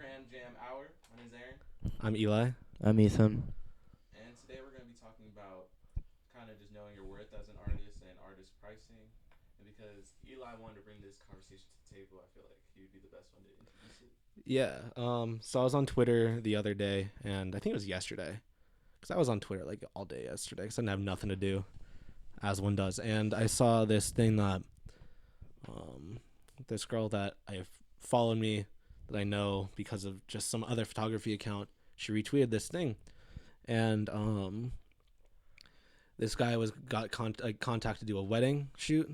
Cram Jam Hour. My name's Aaron, I'm Eli. I'm Ethan. and today we're going to be talking about kind of just knowing your worth as an artist and artist pricing. And because Eli wanted to bring this conversation to the table, I feel like he would be the best one to introduce it. Yeah. So I was on Twitter the other day, and I think it was yesterday, because I was on Twitter like all day yesterday, because I didn't have nothing to do, as one does. And I saw this thing that um, this girl that I followed me that I know because of just some other photography account. She retweeted this thing, and this guy got contacted to do a wedding shoot,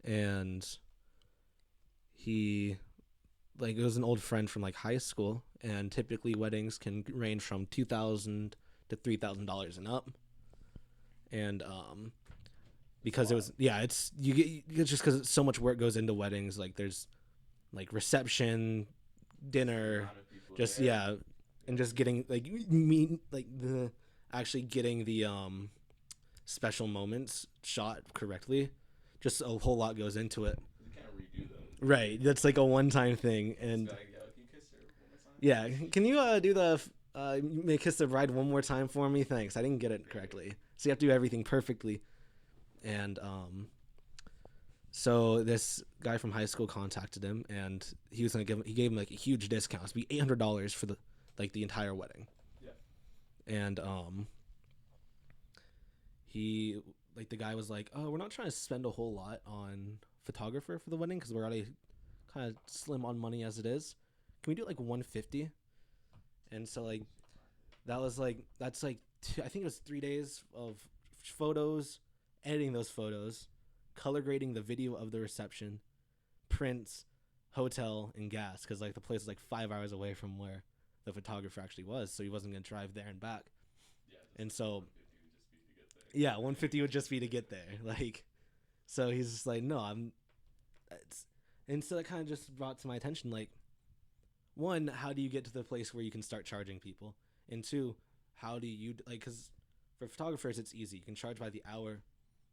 and he it was an old friend from like high school, and typically weddings can range from $2,000 to $3,000 and up. And because it was it's you get it's just because so much work goes into weddings. Like there's like reception, Just the dinner, amount of people just there. yeah, and just getting like me like the actually getting the special moments shot correctly. Just a whole lot goes into it. Because you can't redo those, Right, right? that's like a one-time thing, You just and gotta go. Can you kiss her one more time? yeah, can you do the make Kiss the Bride one more time for me? Thanks. I didn't get it correctly. So you have to do everything perfectly. And so this guy from high school contacted him, and he gave him like a huge discount. It'd be $800 for the entire wedding. Yeah. And he the guy was like, "Oh, we're not trying to spend a whole lot on photographer for the wedding because we're already kind of slim on money as it is. Can we do like 150?" And so that's like I think it was 3 days of photos, editing those photos, color grading the video of the reception, prints, hotel, and gas, because like the place was like 5 hours away from where the photographer actually was, so he wasn't gonna drive there and back. Yeah, just And like so 150 would just be to get there. yeah, 150 would just be to get there. Like, so he's just like, no, I'm. It's, and so that kind of just brought to my attention, like, one, how do you get to the place where you can start charging people? And two, how do you like? Because for photographers, it's easy. You can charge by the hour,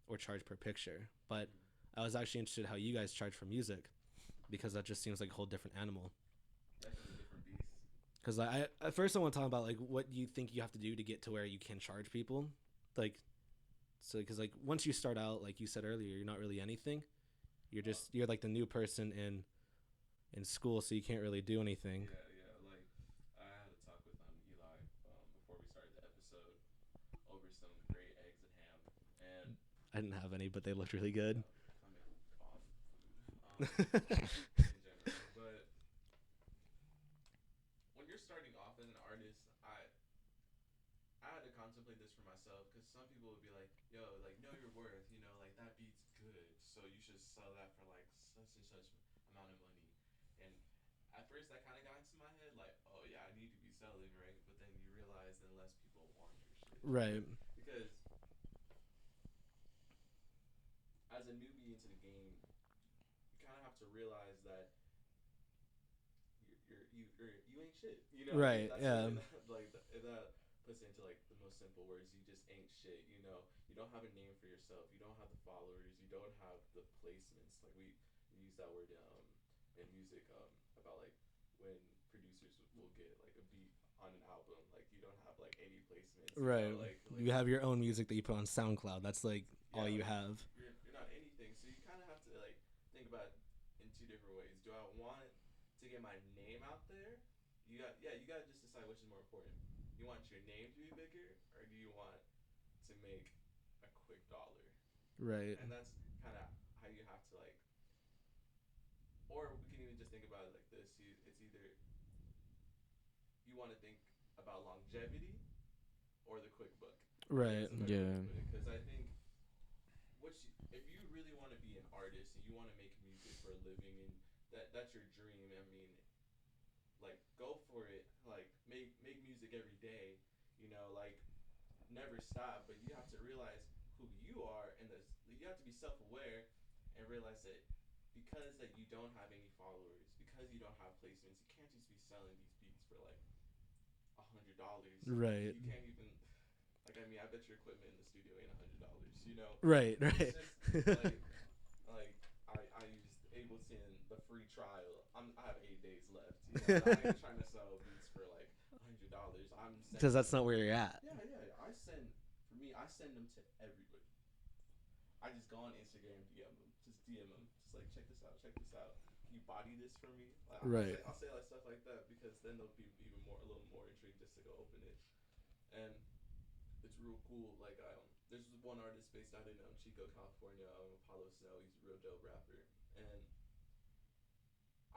or charge per picture. But I was actually interested how you guys charge for music, because that just seems like a whole different animal. Definitely different beast. Because I at first I want to talk about like what you think you have to do to get to where you can charge people, like so because like once you start out, like you said earlier, you're not really anything. You're like the new person in school, so you can't really do anything. Yeah, yeah. Like I had a talk with Eli before we started the episode over some great eggs and ham, and I didn't have any, but they looked really yeah, good. I make bomb food in general. But when you're starting off as an artist, I had to contemplate this for myself because some people would be like, "Yo, like know your worth, like that beat's good, so you should sell that for like such and such amount of money." And at first, that kind of got into my head, like, "Oh yeah, I need to be selling, right?" But then you realize then less people want your shit, Right. because as a newbie into the game, you kind of have to realize that you ain't shit. You know what I mean? Right. That's Yeah. really like that puts it into like the most simple words. You just ain't shit. You don't have a name for yourself. You don't have the followers. You don't have the placements. Like we use that word in music about like when producers will get like a beat on an album. Like you don't have like any placements. Right. Like You have your own music that you put on SoundCloud. That's like all yeah, you like have. you're not anything. So you kind of have to like think about it in two different ways. Do I want to get my name out there? You got to just decide which is more important. You want your name to be bigger, or do you want to make a quick dollar? Right. And that's kind of how you have to like. Or we can even just think about it like this. It's either you want to think about longevity or the quick buck. I think Right. that's a better way to Yeah. put it, because I think if you really want to be an artist and you want to make music for a living and that's your dream, I mean, like go for it. Like make music every day. Like never stop. But you have to realize who you are, and you have to be self-aware and realize that because that you don't have any followers, because you don't have placements, you can't just be selling these beats for like $100. Right. You can't even like I mean I bet your equipment in the studio ain't $100. Right. It's Right. just like I used Ableton the free trial. I have 8 days left. I ain't trying to sell beats for like $100. I'm Because sending that's them. not where you're at. Yeah, yeah. I send them to everybody. I just go on Instagram, DM them, just DM them, just like check this out, check this out. Can you body this for me? Like, Right. I'll say like stuff like that because then they'll be even more a little more intrigued just to go open it. And it's real cool. Like there's one artist based out in Chico, California, Apollo Snow. He's a real dope rapper, and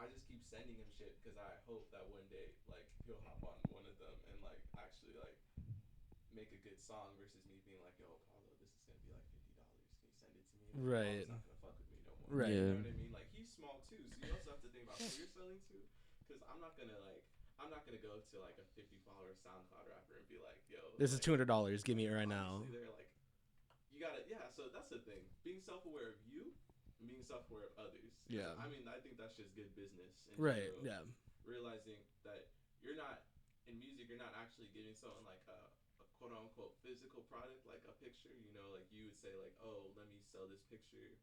I just keep sending him shit because I hope that one day like he'll hop on one of them and like actually like make a good song versus me being like, yo, Apollo, this is gonna be like $50. Can you send it to me? And like, Right. Apollo's not gonna fuck with me no more. Right. You Yeah. know what I mean? Like he's small too, so you also have to think about who you're selling to. Because I'm not gonna go to like a 50-follower SoundCloud rapper and be like, yo, This is like, $200. Give me it right now. obviously they're like, you gotta, yeah. So that's the thing. Being self-aware of you and being self-aware of others. Yeah. I mean, I think that's just good business. In Right. general. Yeah. Realizing that you're not in music, you're not actually giving someone like a quote unquote physical product, like a picture. Like you would say like, oh, let me sell this picture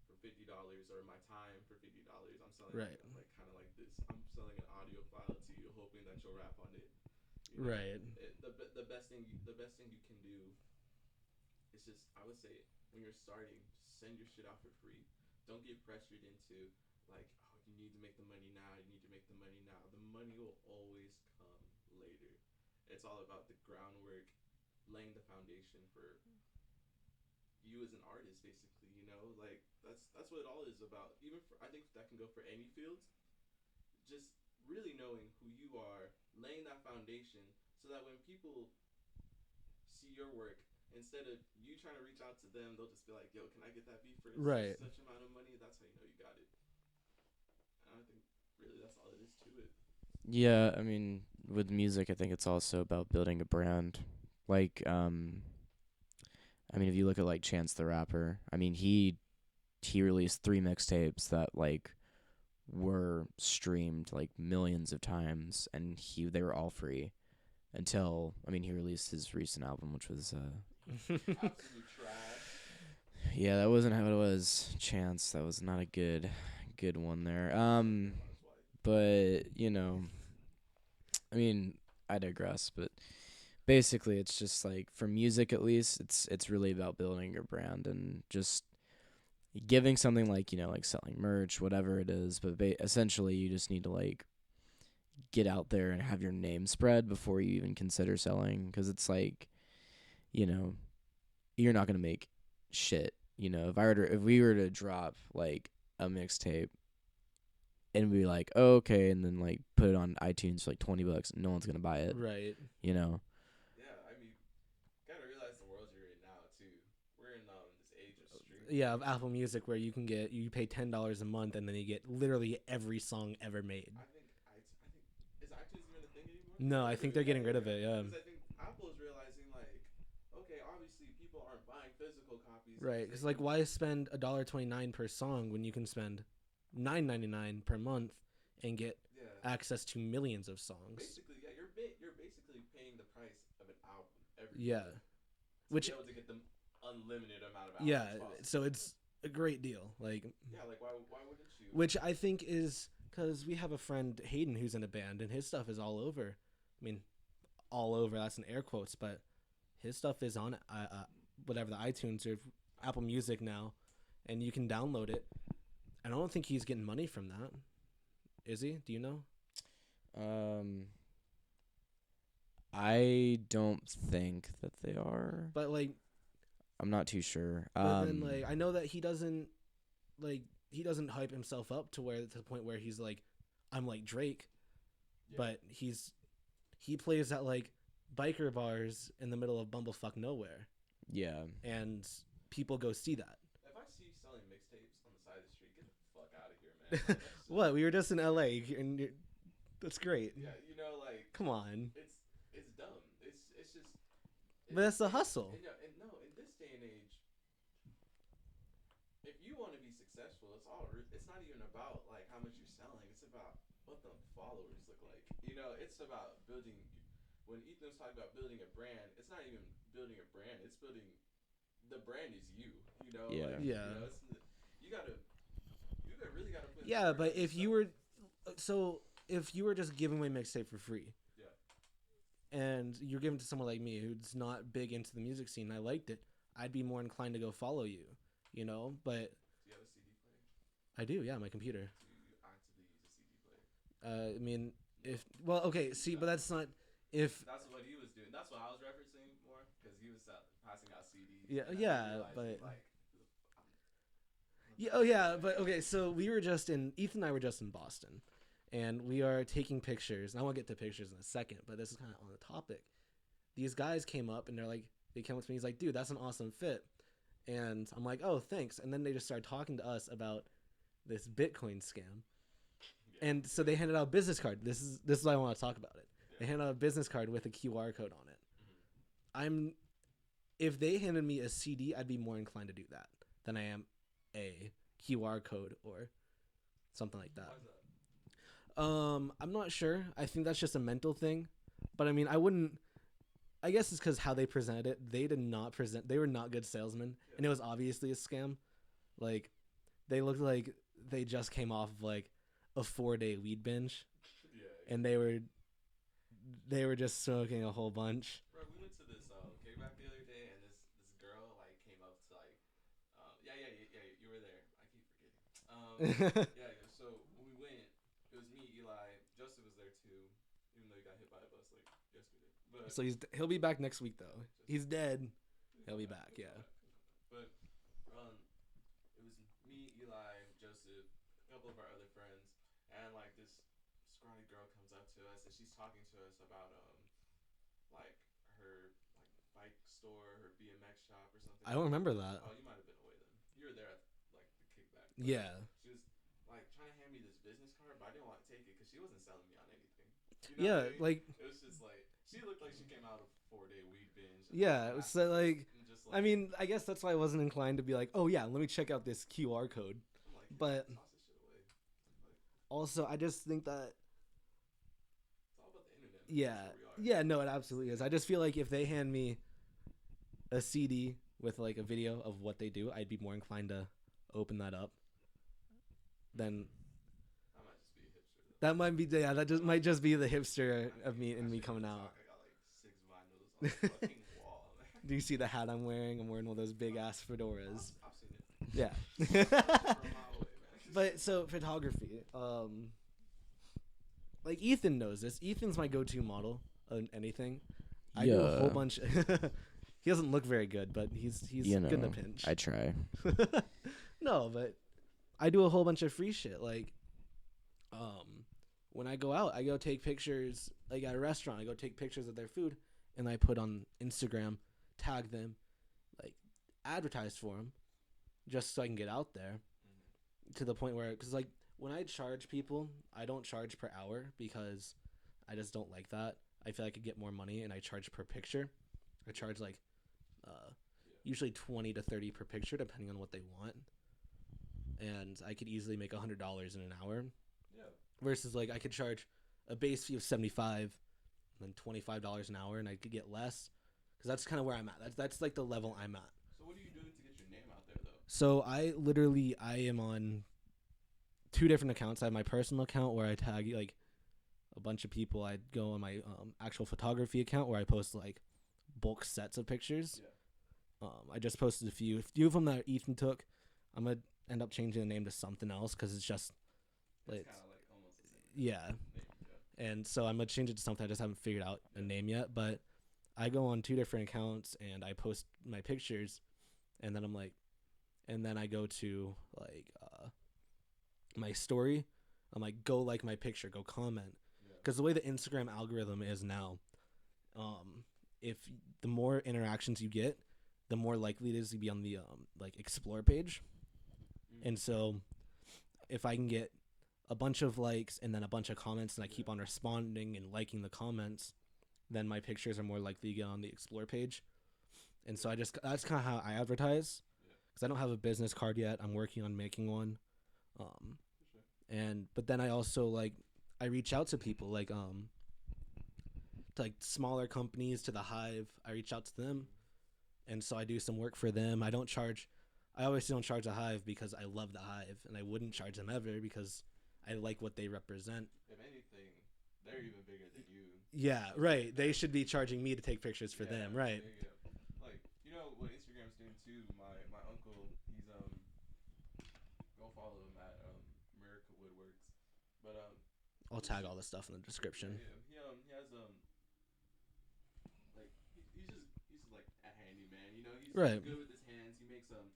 for $50 or my time for $50. I'm selling Right. like kind of like this. I'm selling an audio file to you, hoping that you'll rap on it. Right. The best thing you can do is just, I would say, when you're starting, just send your shit out for free. Don't get pressured into like, oh, you need to make the money now. You need to make the money now. The money will always come later. It's all about the groundwork, laying the foundation for you as an artist, basically. Like that's what it all is about. Even for, I think that can go for any field. Just really knowing who you are, laying that foundation, so that when people see your work, instead of you trying to reach out to them, they'll just be like, yo, can I get that beat for Right. such amount of money? That's how you know you got it. And I think really that's all it is to it. Yeah, I mean, with music, I think it's also about building a brand. Like, I mean, if you look at like Chance the Rapper, I mean, he released 3 mixtapes that like were streamed like millions of times, and they were all free until, I mean, he released his recent album, which was Absolute trash. yeah, that wasn't how it was. Chance, that was not a good one there. But I mean, I digress, but basically it's just like, for music at least, it's really about building your brand and just giving something like, like selling merch, whatever it is, but essentially you just need to like get out there and have your name spread before you even consider selling, because it's like, you're not going to make shit. If we were to drop like a mixtape and be like, oh, okay, and then like put it on iTunes for like $20, no one's gonna buy it. Right. Yeah, I mean, gotta realize the world you're in now too. We're in this age of streaming. Yeah, of Apple Music, where you pay $10 a month and then you get literally every song ever made. I think is iTunes even a thing anymore? No, I think they're getting rid of it. Yeah. Because I think Apple is realizing like, okay, obviously people aren't buying physical copies. Right. Because like, why spend $1.29 per song when you can spend $9.99 per month and get access to millions of songs? Basically, yeah, you're basically paying the price of an album every Yeah. Which be able to get them unlimited amount of albums. Yeah. Possible. So it's a great deal. Like. Yeah. Like why wouldn't you? Which I think is because we have a friend, Hayden, who's in a band, and his stuff is all over. I mean, all over. That's in air quotes, but his stuff is on whatever, the iTunes or Apple Music now, and you can download it. I don't think he's getting money from that. Is he? Do you know? I don't think that they are. But like, I'm not too sure. But then like, I know that he doesn't hype himself up to the point where he's like, I'm like Drake, but he plays at like biker bars in the middle of bumblefuck nowhere. Yeah. And people go see that. If I see you selling mixtapes on the side of the street, get the fuck out of here, man. What? We were just in LA, and that's great. Yeah, like, come on. It's dumb. It's just. But that's the hustle. And no, in this day and age, if you want to be successful, it's not even about like how much you're selling. It's about what the followers look like. It's about building. When Ethan was talking about building a brand, it's not even building a brand. It's building. The brand is you. Yeah. Like, you gotta really gotta put Yeah, but if you were, if you were just giving away mixtape for free, Yeah. and you're giving it to someone like me who's not big into the music scene, and I liked it, I'd be more inclined to go follow you, you know. But Do you have a CD player? I do, yeah, my computer. Do you actively use a CD player? I mean, okay, see, but that's not if. That's what he was doing. That's what I was referencing more because he was passing out CDs. Yeah, and yeah, I realized, but like, yeah, oh yeah, but okay. So we were just in Ethan and I were just in Boston, and we are taking pictures. And I want to get to pictures in a second, but this is kind of on the topic. These guys came up and they came up to me. He's like, "Dude, that's an awesome fit," and I'm like, "Oh, thanks." And then they just started talking to us about this Bitcoin scam, and so they handed out a business card. This is why I want to talk about it. They handed out a business card with a QR code on it. If they handed me a CD, I'd be more inclined to do that than I am a QR code or something like that. Why is that? I'm not sure. I think that's just a mental thing. But I mean, I guess it's because how they presented it. They were not good salesmen, and it was obviously a scam. Like, they looked like they just came off of like a 4-day weed binge, and they were just smoking a whole bunch. Bro, we went to this kickback the other day, and this girl like came up to like, yeah, you were there. I keep forgetting. Yeah. So when we went, it was me, Eli, Joseph was there too, even though he got hit by a bus like yesterday. But So he'll be back next week though. He's dead. He'll be back. Yeah. But it was me, Eli, Joseph, a couple of our other friends, and like this scrawny girl comes up to us, and she's talking to us about like her like bike store, her BMX shop or something. I don't remember that. Oh, you might have been away then. You were there at like the kickback. Yeah. She was like trying to hand me this business card, but I didn't want to take it because she wasn't selling me on anything. Yeah, what I mean? like It was just like she looked like she came out of 4-day weed binge. yeah, Like, so like just, I mean, I guess that's why I wasn't inclined to be like, oh yeah, let me check out this QR code. I'm like, but- toss this shit away. Like, Also, I just think that it's all about the internet. Man. yeah, That's where we are. yeah, no, it absolutely is. I just feel like if they hand me a CD with like a video of what they do, I'd be more inclined to open that up. Then I might just be a hipster. Though. that might be that just might just be the hipster of me and me coming out. I got like 6 vinyls on the fucking wall. Man. Do you see the hat I'm wearing? I'm wearing one of those big ass fedoras. I've seen it. Yeah. From a mile away, man. But so photography, like Ethan knows this. Ethan's my go-to model on anything. I do a whole Yeah. bunch. He doesn't look very good, but he's You good in a know, pinch. I try. No, but I do a whole bunch of free shit. Like, when I go out, I go take pictures. Like at a restaurant, I go take pictures of their food, and I put on Instagram, tag them, like advertise for them, just so I can get out there. To the point where, because like when I charge people, I don't charge per hour because I just don't like that. I feel like I could get more money, and I charge per picture. I charge like usually 20 to 30 per picture, depending on what they want. And I could easily make $100 in an hour. Yeah. Versus like I could charge a base fee of $75, and then $25 an hour, and I could get less. Because that's kind of where I'm at. That's like the level I'm at. So what are you doing to get your name out there, though? So I am on 2 different accounts. I have my personal account where I tag like a bunch of people. I go on my actual photography account where I post like bulk sets of pictures. Yeah. I just posted a few of them that Ethan took. I'm gonna end up changing the name to something else because it's just It's like kind of like almost the same yeah. name. Yeah. And so I'm gonna change it to something. I just haven't figured out a name yet. But I go on 2 different accounts and I post my pictures, and then I go to like my story. I'm like, go like my picture, go comment, because the way the Instagram algorithm is now, if the more interactions you get, the more likely it is to be on the like explore page. And so if I can get a bunch of likes and then a bunch of comments, and I keep on responding and liking the comments, then my pictures are more likely to get on the explore page. And so that's kind of how I advertise, because I don't have a business card yet. I'm working on making one. But then I also like I reach out to people like to like smaller companies, to the Hive. I reach out to them, and so I do some work for them. I don't charge. I obviously don't charge a Hive because I love the Hive, and I wouldn't charge them ever because I like what they represent. If anything, they're even bigger than you. Yeah, right. They should be charging me to take pictures for them, right? There you go. Like, you know what Instagram's doing too. My uncle, he's go follow him at America Woodworks, but I'll tag all this stuff in the description. he has like he's like a handyman. You know, he's Right. good with his hands. He makes some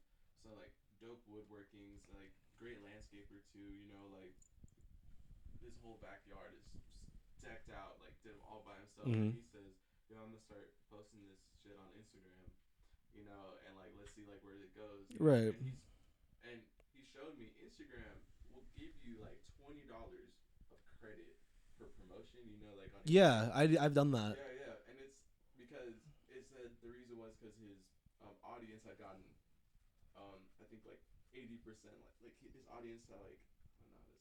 like dope woodworkings, like great landscaper too. You know, like his whole backyard is decked out, like did it all by himself. Mhm. And he says, "Yo, I'm gonna start posting this shit on Instagram, you know, and like let's see like where it goes." You know? Right. And he showed me Instagram will give you like $20 of credit for promotion. You know, like on Yeah, Instagram. I've done that. Yeah, and it's because it said the reason was because his audience had gotten I think like 80%, like his audience had like I don't know how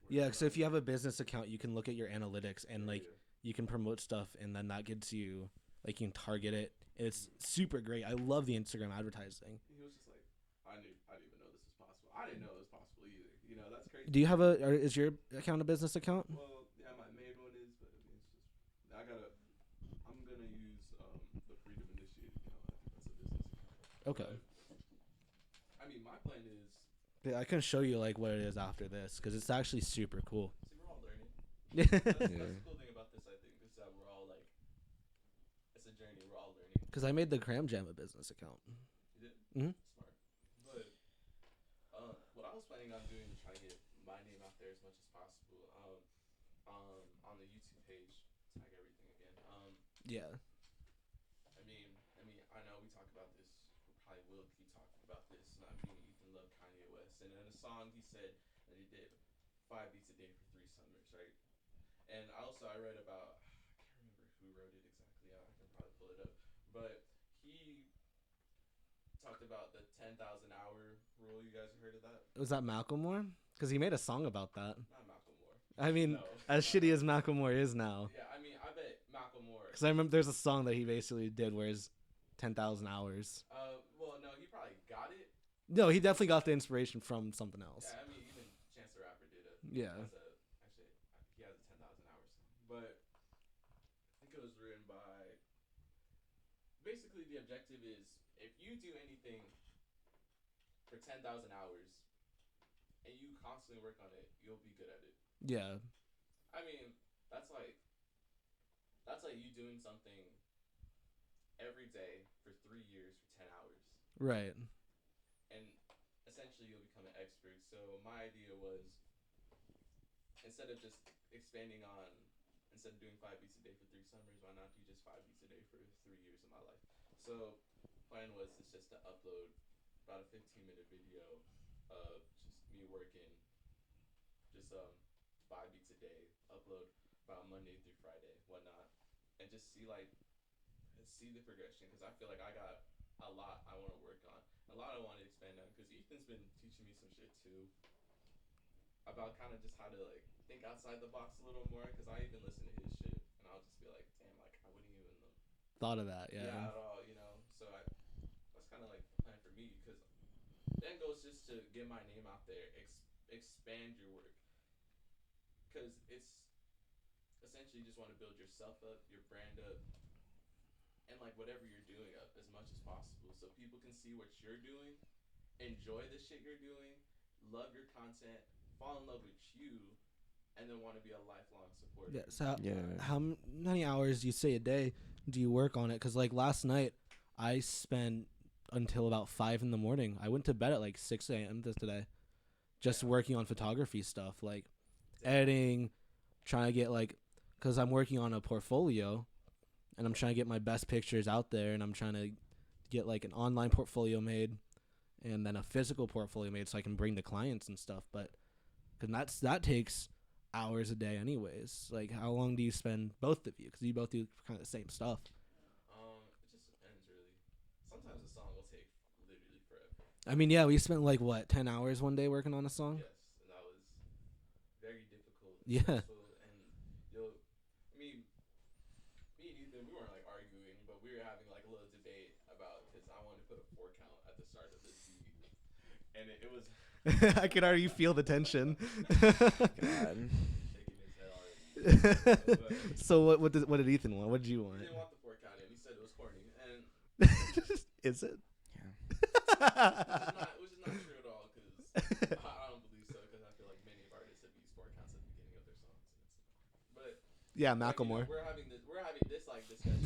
this Yeah, works, so if you have a business account, you can look at your analytics and like yeah. you can promote stuff, and then that gets you like you can target it. It's super great. I love the Instagram advertising. He was just like, I didn't even know this was possible. I didn't know it was possible either. You know, that's crazy. Do you have a? Or is your account a business account? Well, yeah, my main one is, but I mean, it's just I'm gonna use the Freedom Initiative account. I think that's a business account. Okay. But, I mean, my plan is. Yeah, I can show you like what it is after this because it's actually super cool. See, we're all learning. Yeah. That's the cool thing about this, I think, is that we're all like, it's a journey. We're all learning. Because I made the Cram Jam a business account. You did? Mhm. Smart. But what I was planning on doing to try to get my name out there as much as possible, on the YouTube page, tag everything again. Yeah. I know we talk about this. We probably will keep talking about this. Not me and Ethan love Kanye West, and in a song he said that he did 5 beats a day for 3 summers, right? And also I read about I can't remember who wrote it exactly. I can probably pull it up, but he talked about the 10,000 hour rule. You guys have heard of that? Was that Macklemore? Because he made a song about that. Not Macklemore. I mean, No, as shitty as Macklemore is now. Yeah, I mean, I bet Macklemore. Because I remember there's a song that he basically did where it's 10,000 hours. Well, no, he probably got it. No, he definitely got the inspiration from something else. Yeah, I mean, even Chance the Rapper did it. Yeah. Actually, he has a 10,000 hours song, but I think it was written by. Basically, the objective is if you do anything for 10,000 hours and you constantly work on it, you'll be good at it. Yeah. I mean, that's like you doing something every day for 3 years for 10 hours. Right. And essentially you'll become an expert. So my idea was instead of just expanding on instead of doing 5 beats a day for 3 summers, why not do just 5 beats a day for 3 years of my life? So plan was just to upload about a 15-minute video of just me working just 5 beats a day, upload about Monday through Friday, whatnot, and just see the progression because I feel like I got a lot I want to work on, a lot I want to expand on because Ethan's been teaching me some shit too about kind of just how to like think outside the box a little more because I even listen to his shit and I'll just be like, damn, like I wouldn't even Thought of that, yeah. at all, you know. So that's kind of like the plan for me because then goes just to get my name out there, expand your work because it's essentially you just want to build yourself up, your brand up, and like whatever you're doing up as much as possible so people can see what you're doing, enjoy the shit you're doing, love your content, fall in love with you, and then want to be a lifelong supporter. Yeah. So Yeah. how many hours do you say a day do you work on it? Because like last night, I spent until about 5 in the morning. I went to bed at like 6 a.m. today, just Yeah. working on photography stuff, like editing, trying to get like, because I'm working on a portfolio, and I'm trying to get my best pictures out there, and I'm trying to get like an online portfolio made, and then a physical portfolio made so I can bring the clients and stuff. But because that takes hours a day anyways. Like how long do you spend, both of you, because you both do kind of the same stuff? It just depends really. Sometimes a song will take literally forever. I mean, yeah, we spent like what, 10 hours one day working on a song. Yes, and that was very difficult. Yeah. Stressful, and I mean, me and Ethan, we weren't like arguing, but we were having like a little debate about because I wanted to put a 4 count at the start of this beat. and it was. I could already feel the tension. God. Shaking his head already. So what did Ethan want? What did you He want? didn't want the pork out, and he said it was corny, and Is it? which is not true at all, because I don't believe so, because I feel like many artists have used pork counts at the beginning of their songs, but Yeah, like, Macklemore. we're having this like discussion,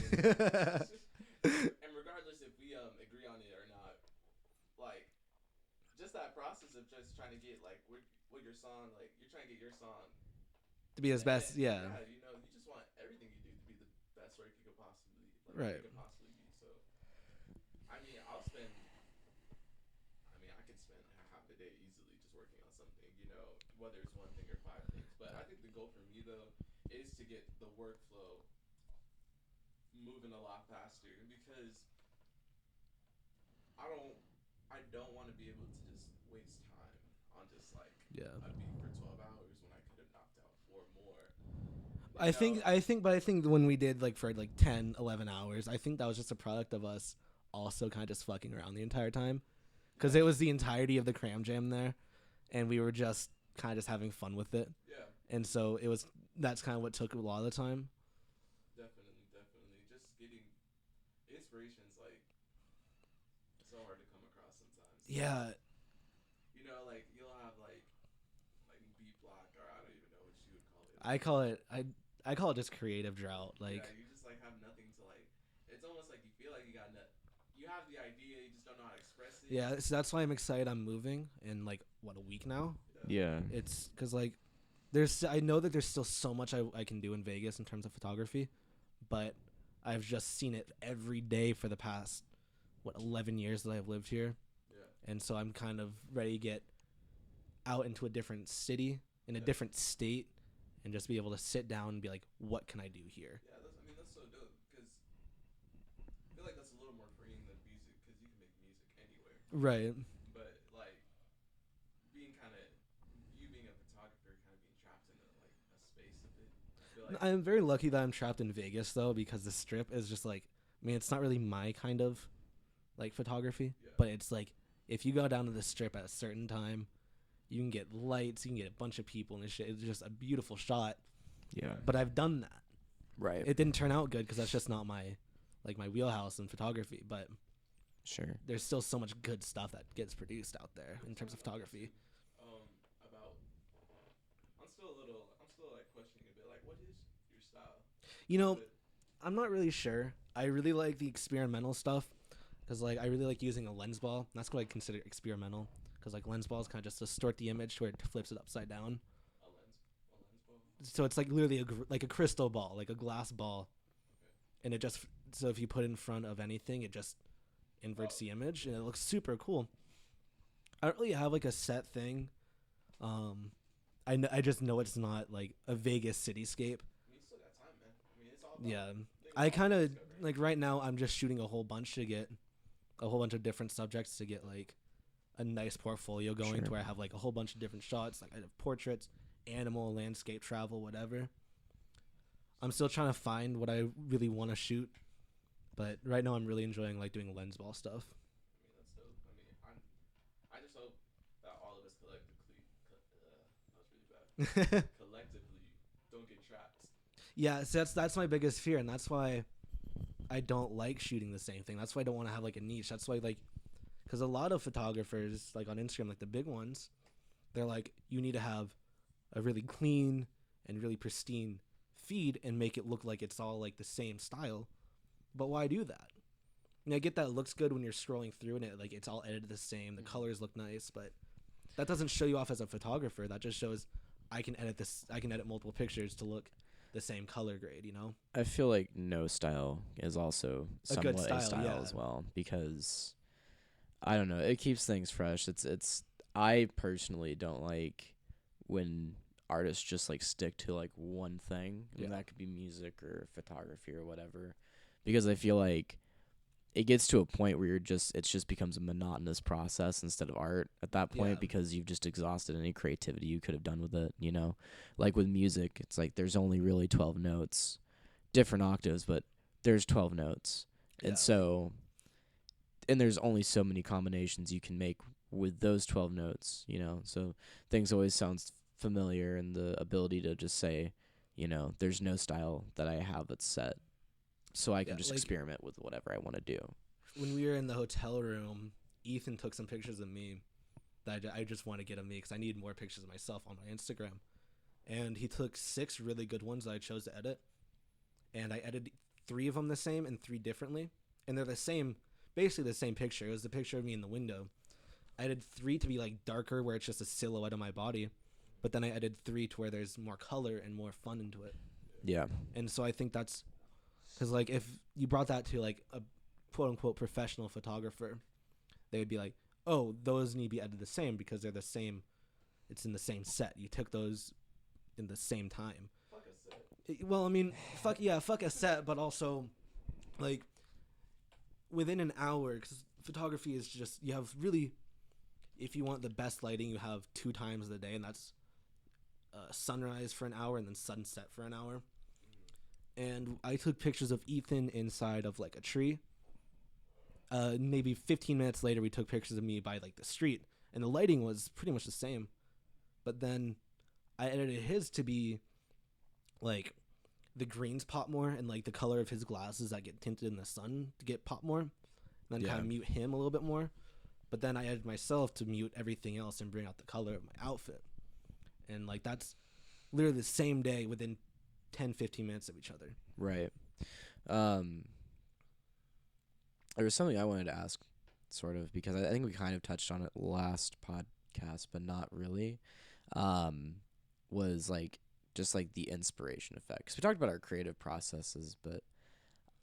and regardless if we agree on it or not, like just that process of just trying to get like with your song, like you're trying to get your song To be his best, yeah. Yeah, you know, you just want everything you do to be the best work you could possibly, Right. it could possibly be. So, I mean, I could spend half a day easily just working on something, you know, whether it's one thing or 5 things. But I think the goal for me though is to get the workflow moving a lot faster, because I don't want to be able to just waste time on just like Yeah. a beat for 12 hours when I could have knocked out 4 more. I think when we did like for like 10, 11 hours, I think that was just a product of us also kind of just fucking around the entire time, because it was the entirety of the Cram Jam there, and we were just kind of just having fun with it. Yeah. And so that's kind of what took a lot of the time. Definitely. Just getting inspiration's like so hard to come across sometimes. Yeah. You know, like you'll have like beat block, or I don't even know what you would call it. I call it just creative drought. Like, yeah, you just like have nothing to like. It's almost like you feel like you have the idea, you just don't know how to express it. yeah, so that's why I'm excited. I'm moving in like a week now. Yeah. It's because like I know that there's still so much I can do in Vegas in terms of photography, but I've just seen it every day for the past 11 years that I've lived here. Yeah. And so I'm kind of ready to get out into a different city, in a different state, and just be able to sit down and be like, what can I do here? Yeah, that's so dope, because I feel like that's a little more freeing than music, because you can make music anywhere. Right. But like being a photographer, kind of being trapped in a space of it. I feel like I'm very lucky that I'm trapped in Vegas though, because the Strip is just like, I mean, it's not really my kind of like photography, but it's like if you go down to the Strip at a certain time, you can get lights, you can get a bunch of people and shit. It's just a beautiful shot. Yeah. But I've done that. Right. It didn't turn out good because that's just not my wheelhouse in photography. But Sure. there's still so much good stuff that gets produced out there in terms of photography. I'm still like questioning a bit. Like, what is your style? You know, I'm not really sure. I really like the experimental stuff because like I really like using a lens ball. That's what I consider experimental, because like lens balls kind of just distort the image to where it flips it upside down. A lens ball. So it's like literally like a crystal ball, like a glass ball, and it just, so if you put it in front of anything, it just inverts the image, and it looks super cool. I don't really have like a set thing. I just know it's not like a Vegas cityscape. I mean, you still got time, man. I mean, it's all about Yeah, I kind of like right now I'm just shooting a whole bunch of different subjects to get like a nice portfolio going, Sure. to where I have like a whole bunch of different shots. Like I have portraits, animal, landscape, travel, whatever. I'm still trying to find what I really want to shoot, but right now I'm really enjoying like doing lens ball stuff. I mean, that's dope. I mean, I just hope that all of us collectively, that was really bad. Collectively, don't get trapped. Yeah, so that's my biggest fear, and that's why I don't like shooting the same thing. That's why I don't want to have like a niche. That's why, like, because a lot of photographers like on Instagram, like the big ones, they're like, you need to have a really clean and really pristine feed and make it look like it's all like the same style. But why do that? I get that it looks good when you're scrolling through and it like it's all edited the same, the colors look nice, but that doesn't show you off as a photographer. That just shows I can edit multiple pictures to look the same color grade, you know? I feel like no style is also A good somewhat a style, style yeah. as well, because I don't know, it keeps things fresh. It's I personally don't like when artists just like stick to like one thing. I mean, Yeah. that could be music or photography or whatever, because I feel like it gets to a point where it just becomes a monotonous process instead of art at that point, Yeah. because you've just exhausted any creativity you could have done with it, you know? Like with music, it's like there's only really 12 notes, different octaves, but there's 12 notes. Yeah. And so, and there's only so many combinations you can make with those 12 notes, you know. So things always sounds familiar, and the ability to just say, you know, there's no style that I have that's set, so I can Yeah, just like- experiment with whatever I want to do. When we were in the hotel room, Ethan took some pictures of me that I just want to get of me because I need more pictures of myself on my Instagram. And he took 6 really good ones that I chose to edit. And I edited 3 of them the same and 3 differently. And they're the same, basically the same picture. It was the picture of me in the window. I edited 3 to be like darker where it's just a silhouette of my body. But then I edited 3 to where there's more color and more fun into it. Yeah. And so I think that's because, like, if you brought that to like a quote unquote professional photographer, they would be like, oh, those need to be edited the same because they're the same. It's in the same set. You took those in the same time. Fuck a set. Well, I mean, fuck a set, but also, like, within an hour, because photography is just, you have really, if you want the best lighting, you have 2 times of the day, and that's sunrise for an hour and then sunset for an hour. And I took pictures of Ethan inside of, like, a tree. Maybe 15 minutes later, we took pictures of me by, like, the street, and the lighting was pretty much the same. But then I edited his to be, like, the greens pop more and, like, the color of his glasses that get tinted in the sun to get pop more. And then kind of mute him a little bit more. But then I edited myself to mute everything else and bring out the color of my outfit. And, like, that's literally the same day within 10, 15 minutes of each other. Right. There was something I wanted to ask, sort of, because I think we kind of touched on it last podcast, but not really. Was like just like the inspiration effect. 'Cause we talked about our creative processes, but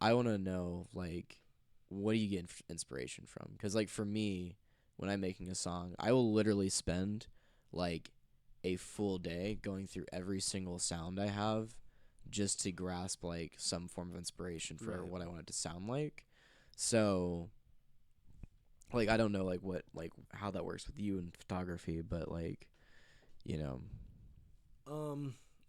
I want to know, like, what do you get inspiration from? Because, like, for me, when I'm making a song, I will literally spend like a full day going through every single sound I have just to grasp like some form of inspiration for Right. what I want it to sound like. So, like, I don't know, like, what, like, how that works with you in photography, but, like, you know.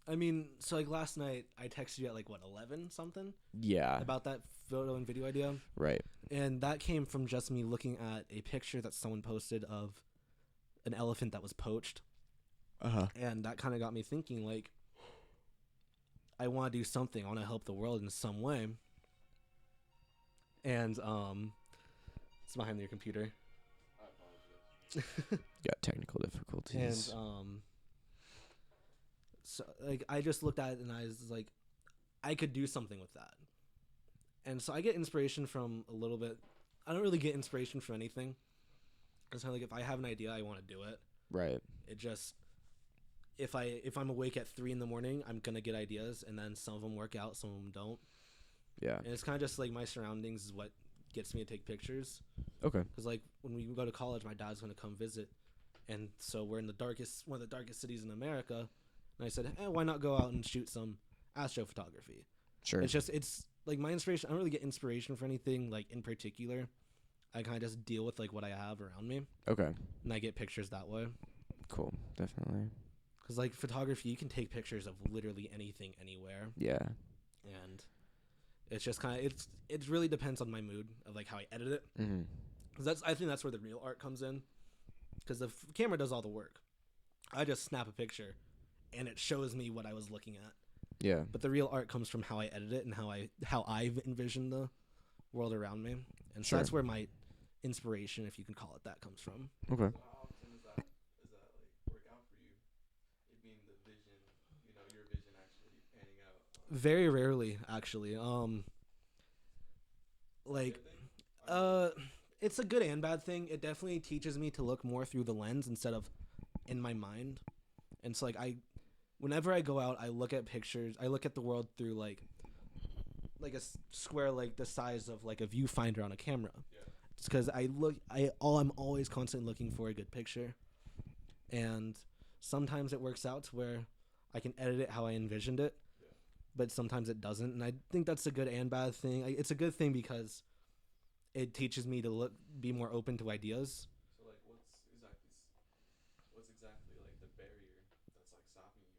I mean, so, like, last night, I texted you at, like, what, 11 something? Yeah. About that photo and video idea. Right. And that came from just me looking at a picture that someone posted of an elephant that was poached. And that kind of got me thinking, like, I want to do something. I want to help the world in some way. And, it's behind your computer. I apologize. Got technical difficulties. And, so, like, I just looked at it and I was like, I could do something with that. And so I get inspiration from a little bit. I don't really get inspiration from anything. It's kind of like, if I have an idea, I want to do it. Right. It just, if I'm awake at 3 a.m, I'm gonna get ideas, and then some of them work out, some of them don't. Yeah. And it's kind of just like my surroundings is what gets me to take pictures. Okay. Because, like, when we go to college, my dad's gonna come visit, and so we're in one of the darkest cities in America. And I said, why not go out and shoot some astrophotography? Sure. It's like my inspiration. I don't really get inspiration for anything like in particular. I kind of just deal with like what I have around me, Okay. and I get pictures that way. Cool. Definitely. Because, like, photography, you can take pictures of literally anything, anywhere, Yeah. and it's just kind of it really depends on my mood of like how I edit it. Mm-hmm. Because I think that's where the real art comes in. Because the camera does all the work. I just snap a picture, and it shows me what I was looking at. Yeah. But the real art comes from how I edit it and how I've envisioned the world around me. And so Sure. that's where my inspiration, if you can call it that, comes from. Okay. So how often does that like work out for you? It being the vision, your vision actually panning out. Very rarely, actually. Like, it's a good and bad thing. It definitely teaches me to look more through the lens instead of in my mind. And so, like, whenever I go out, I look at pictures. I look at the world through like a square, like the size of like a viewfinder on a camera. Yeah. It's because I'm always constantly looking for a good picture, and sometimes it works out to where I can edit it how I envisioned it, but sometimes it doesn't. And I think that's a good and bad thing. It's a good thing because it teaches me to be more open to ideas. So like, what's exactly like the barrier that's like stopping you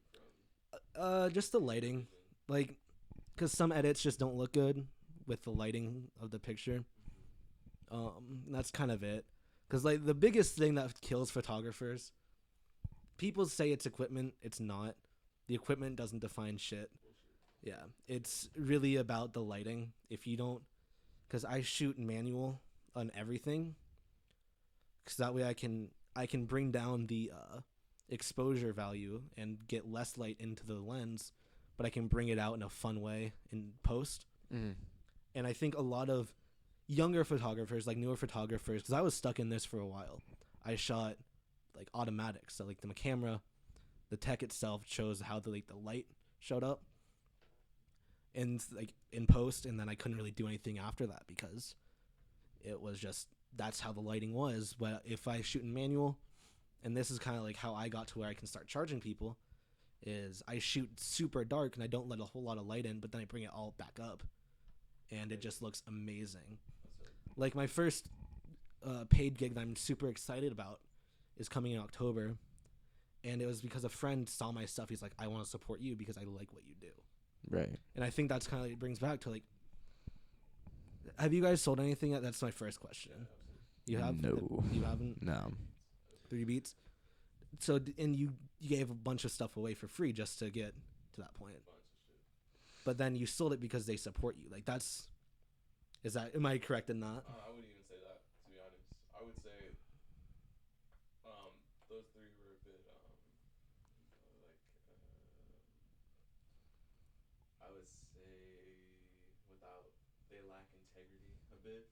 from? Just the lighting, like, because some edits just don't look good with the lighting of the picture. That's kind of it. Because like the biggest thing that kills photographers, people say it's equipment. It's not. The equipment doesn't define shit. Yeah, it's really about the lighting. If you don't, because I shoot manual on everything, because that way I can bring down the exposure value and get less light into the lens, but I can bring it out in a fun way in post. Mm. And I think a lot of younger photographers, like newer photographers, because I was stuck in this for a while. I shot like automatics, so like the camera, the tech itself chose how the light showed up, and like in post, and then I couldn't really do anything after that because it was just that's how the lighting was. But if I shoot in manual, and this is kind of like how I got to where I can start charging people, is I shoot super dark and I don't let a whole lot of light in, but then I bring it all back up, and it just looks amazing. Like my first paid gig that I'm super excited about is coming in October, and it was because a friend saw my stuff. He's like, I want to support you because I like what you do. Right. And I think that's kind of like, it brings back to like, have you guys sold anything yet? That's my first question. You have? No. You haven't? No. 3 beats? So, and you gave a bunch of stuff away for free just to get to that point. But then you sold it because they support you. Like am I correct in that? I wouldn't even say that, to be honest. I would say those three were a bit I would say without they lack integrity a bit.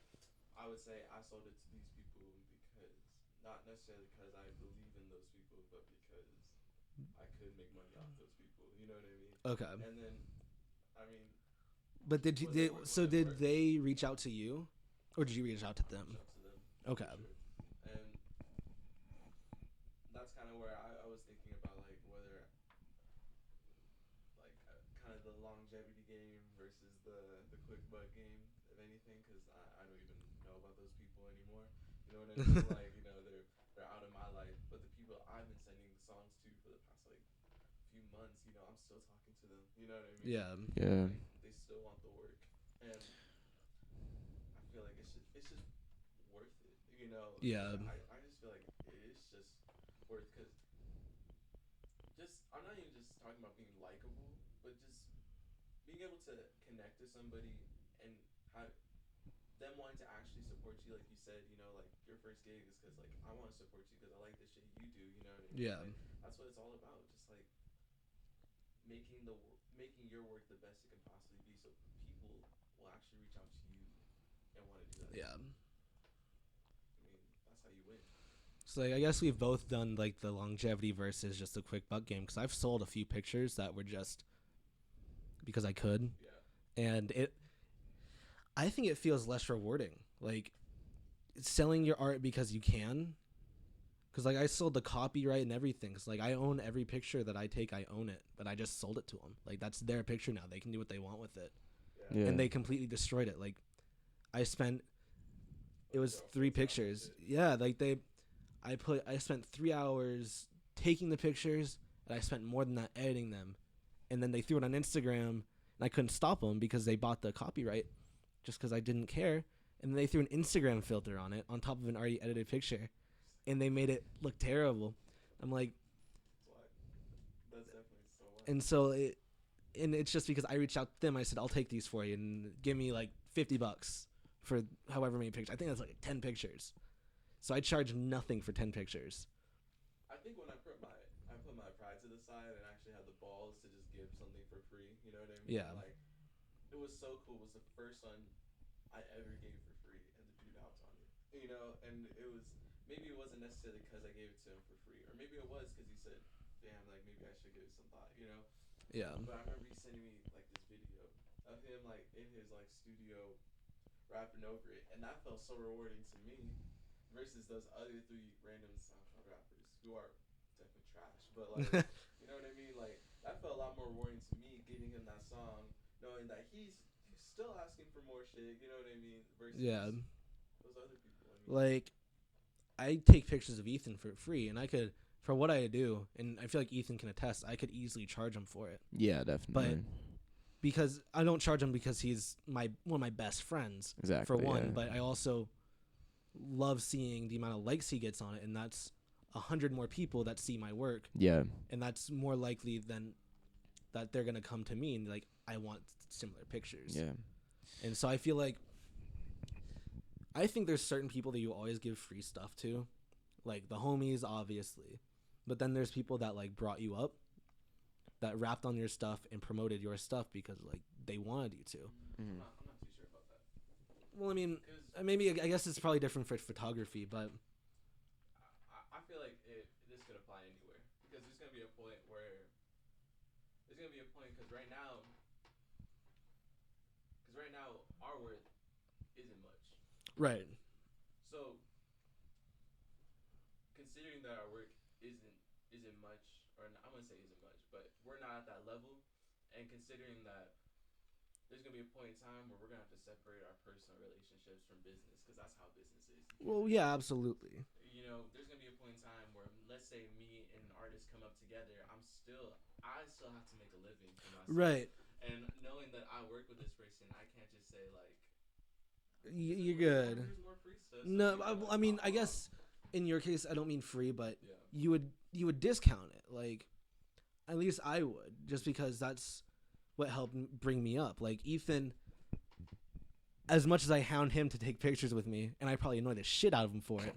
I would say I sold it to these people because not necessarily because I believe in those people, but because I could make money off those people. You know what I mean? Okay. And then, I mean. But did they reach out to you, or did you reach out to them? Reach out to them. Okay. Sure. And that's kind of where I was thinking about like whether like kind of the longevity game versus the quick buck game, if anything, because I don't even know about those people anymore. You know what I mean? Like, you know, they're out of my life, but the people I've been sending the songs to for the past like few months, you know, I'm still talking to them. You know what I mean? Yeah. Yeah. Like, they still want the work, and I feel like it's just worth it. You know? Yeah. I just feel like it is just worth, because I'm not even just talking about being likable, but just being able to connect to somebody and have them wanting to actually support you, like you said, you know, like your first gig is because like I want to support you because I like the shit you do, you know what I mean? Yeah. Like, that's what it's all about, just like making your work the best it can possibly be, so people will actually reach out to you and want to do that. Yeah. I mean, that's how you win. So like, I guess we've both done like the longevity versus just the quick buck game, because I've sold a few pictures that were just because I could. Yeah. And I think it feels less rewarding, like selling your art because you can. Because like I sold the copyright and everything. Cause like I own every picture that I take, I own it, but I just sold it to them. Like that's their picture now. They can do what they want with it. Yeah. And they completely destroyed it. Like it was 3 pictures. Yeah, like I spent 3 hours taking the pictures, and I spent more than that editing them. And then they threw it on Instagram, and I couldn't stop them because they bought the copyright just because I didn't care. And then they threw an Instagram filter on it on top of an already edited picture, and they made it look terrible. I'm like, That's definitely so wild. and so it's just because I reached out to them. I said, I'll take these for you and give me like $50 for however many pictures. I think that's like 10 pictures. So I charge nothing for 10 pictures. I think when I put my pride to the side and actually had the balls to just give something for free, you know what I mean? Yeah. Like, it was so cool. It was the first one I ever gave for free, and the dude hopped on it. You know, and maybe it wasn't necessarily because I gave it to him for free, or maybe it was because he said, damn, like maybe I should give it some thought, you know? Yeah. But I remember he sending me like this video of him like in his like studio rapping over it, and that felt so rewarding to me versus those other 3 random SoundCloud rappers who are definitely trash, but like you know what I mean? Like that felt a lot more rewarding to me, giving him that song, knowing that he's still asking for more shit, you know what I mean? Versus those other people. I mean, Like, I take pictures of Ethan for free, and I could, for what I do, and I feel like Ethan can attest, I could easily charge him for it. Yeah, definitely. Because I don't charge him because he's one of my best friends. Exactly. For one, yeah. but I also love seeing the amount of likes he gets on it, and that's 100 more people that see my work, Yeah. and that's more likely than that they're gonna come to me and be like, I want similar pictures. Yeah. And so I feel like I think there's certain people that you always give free stuff to, like the homies, obviously, but then there's people that like brought you up, that rapped on your stuff and promoted your stuff because like they wanted you to. Mhm. I'm not too sure about that. Well, I mean, 'Cause maybe I guess it's probably different for photography, but I feel like this could apply anywhere because there's gonna be a point where there's gonna be a point because right now our worth isn't much. right. So considering that our work isn't much, or I wouldn't say isn't much, but we're not at that level, and considering that there's gonna be a point in time where we're gonna have to separate our personal relationships from business because that's how business is. Well, yeah, absolutely. You know, there's gonna be a point in time where let's say me and an artist come up together. I still have to make a living for myself. Right. And knowing that I work with this person, I can't just say like, You're good. Here's more free stuff. So No, you know, I mean, I I'll- guess in your case, I don't mean free, but Yeah. you would discount it. Like, at least I would, just because that's what helped bring me up. Like Ethan, as much as I hound him to take pictures with me, and I probably annoy the shit out of him for it,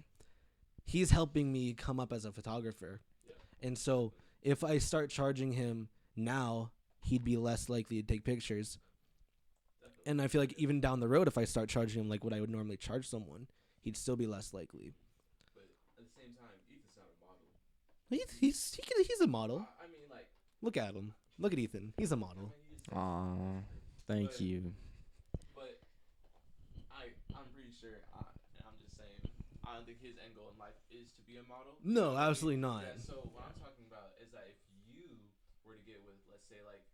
he's helping me come up as a photographer. Yeah. And so if I start charging him now, he'd be less likely to take pictures. Definitely. And I feel like even down the road, if I start charging him like what I would normally charge someone, he'd still be less likely. But at the same time, Ethan's not a model. He's a model. I mean, like, Look at him. Look at Ethan. He's a I model. mean, he just Aw, thank But- you. But I'm pretty sure, and I'm just saying, I don't think his end goal in life is to be a model. No, absolutely not. Yeah. So what I'm talking about is that if you were to get with, let's say, like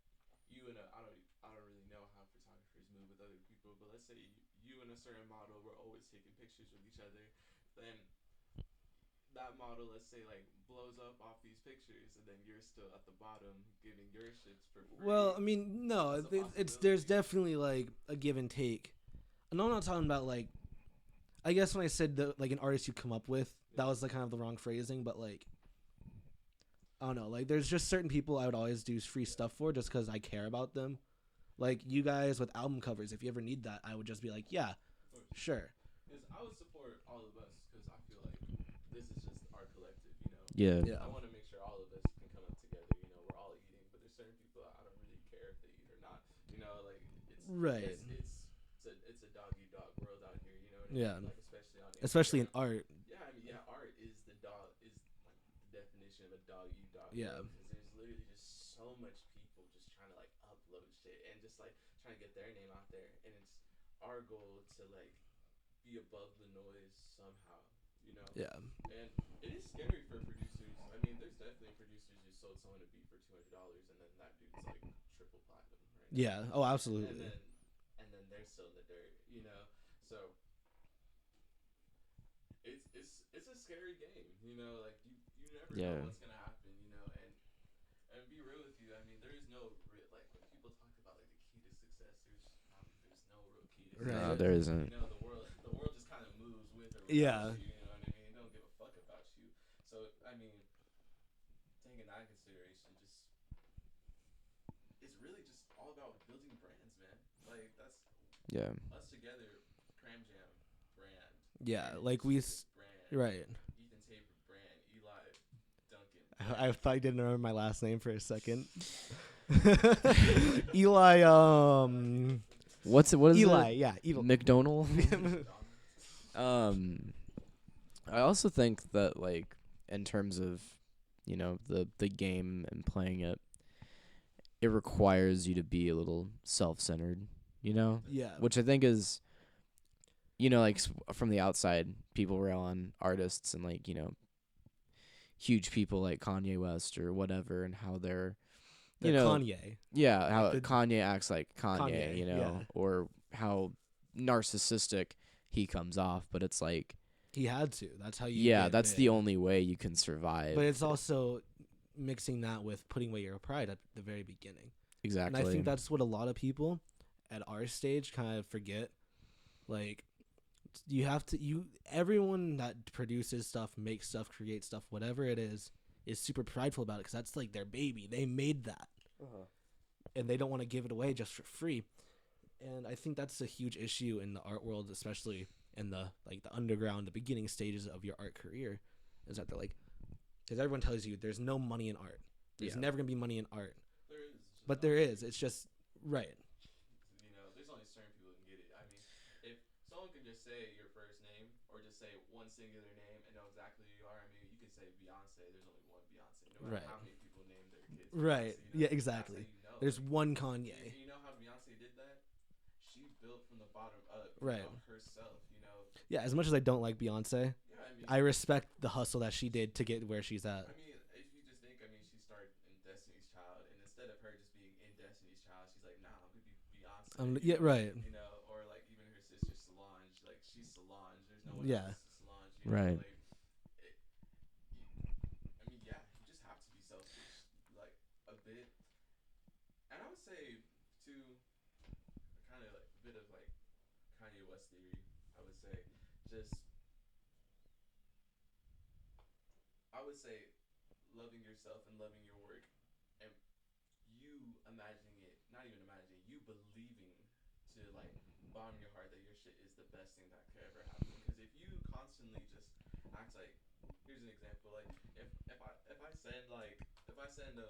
you and I don't really know how photographers move with other people, but let's say you and a certain model were always taking pictures with each other, then that model, let's say, like blows up off these pictures, and then you're still at the bottom giving your shits for free. Well, I mean, no, That's a it's there's possibility. definitely like a give and take. And I'm not talking about like, I guess when I said like an artist you come up with, that was like kind of the wrong phrasing, but like, I don't know, like there's just certain people I would always do free stuff for just because I care about them. Like you guys with album covers, if you ever need that, I would just be like, yeah, sure. Because I would support all of us because I feel like this is just our collective, you know. Yeah. Yeah. I want to make sure all of us can come up together. You know, we're all eating, but there's certain people I don't really care if they eat or not. You know, like it's Right. It's a dog eat dog world out here. You know what I Yeah. mean? Like Especially in Instagram. art. Yeah, I mean, yeah, art is the dog is like the definition of a dog eat dog. Yeah. Because there's literally just so much people just trying to like upload shit and just like trying to get their name out there, and it's our goal to like be above the noise somehow. You know. Yeah. And it is scary for producers. I mean, there's definitely producers who sold someone a beat for $200, and then that dude's like triple platinum, right? Yeah. Oh, And absolutely. then they're still in the dirt, you know. So it's a scary game, you know. Like you never Yeah. know what's gonna happen, you know. And be real with you. I mean, there is no like when people talk about like the key to success. There's no real key to Right. No, success. there isn't. You know, the world just kind of moves with or without Yeah. you. You know what I mean? It don't give a fuck about you. So I mean, taking that into consideration, it's really just all about building brands, man. Like that's Yeah. us together. Cram Jam brand. Yeah. Brand, Like we. brand. Right. Ethan Tabor brand. Eli Duncan. I thought I didn't remember my last name for a second. Eli. What is Eli. it? Yeah. Eli. McDonald. I also think that like in terms of, you know, the game and playing it, it requires you to be a little self-centered, you know, Yeah. which I think is, you know, like from the outside, people rail on artists and like, you know, huge people like Kanye West or whatever, and how they're, you know, Kanye. yeah, how the- Kanye acts like Kanye, Kanye, you know, yeah. or how narcissistic he comes off, but it's like, He had to. That's how you. yeah, get that's big. the only way you can survive. But it's also mixing that with putting away your pride at the very beginning. exactly. And I think that's what a lot of people at our stage kind of forget. Like, You have to everyone that produces stuff, makes stuff, creates stuff, whatever it is super prideful about it because that's like their baby. They made that, and they don't want to give it away just for free. And I think that's a huge issue in the art world, especially in the underground, the beginning stages of your art career, is that they're like, because everyone tells you there's no money in art. There's never gonna be money in art. There is, but there is. It's just right. You know, there's only certain people who can get it. I mean, if someone can just say your first name or just say one singular name and know exactly who you are, I mean, you can say Beyonce. There's only one Beyonce. No matter how many people name their kids Beyonce, right. You know, yeah, exactly. You know. There's one Kanye. You know how Beyonce did that? She built from the bottom up, right? Herself, you know. Yeah, as much as I don't like Beyonce, yeah, I mean, I respect the hustle that she did to get where she's at. I mean, if you just think, I mean, she started in Destiny's Child, and instead of her just being in Destiny's Child, she's like, nah, I'm gonna be Beyonce. Yeah, right. You know, or like even her sister Solange, like she's Solange. There's no one Yeah. else to Solange. You know, Right. Like, I mean, yeah, you just have to be selfish, like a bit. And I would say, too, kind of like a bit of like Kanye West theory. I would say, just I would say, loving yourself and loving your work, and you imagining it, not even imagining, you believing to like bottom of your heart that your shit is the best thing that could ever happen. Because if you constantly just act like, here's an example, like if I send a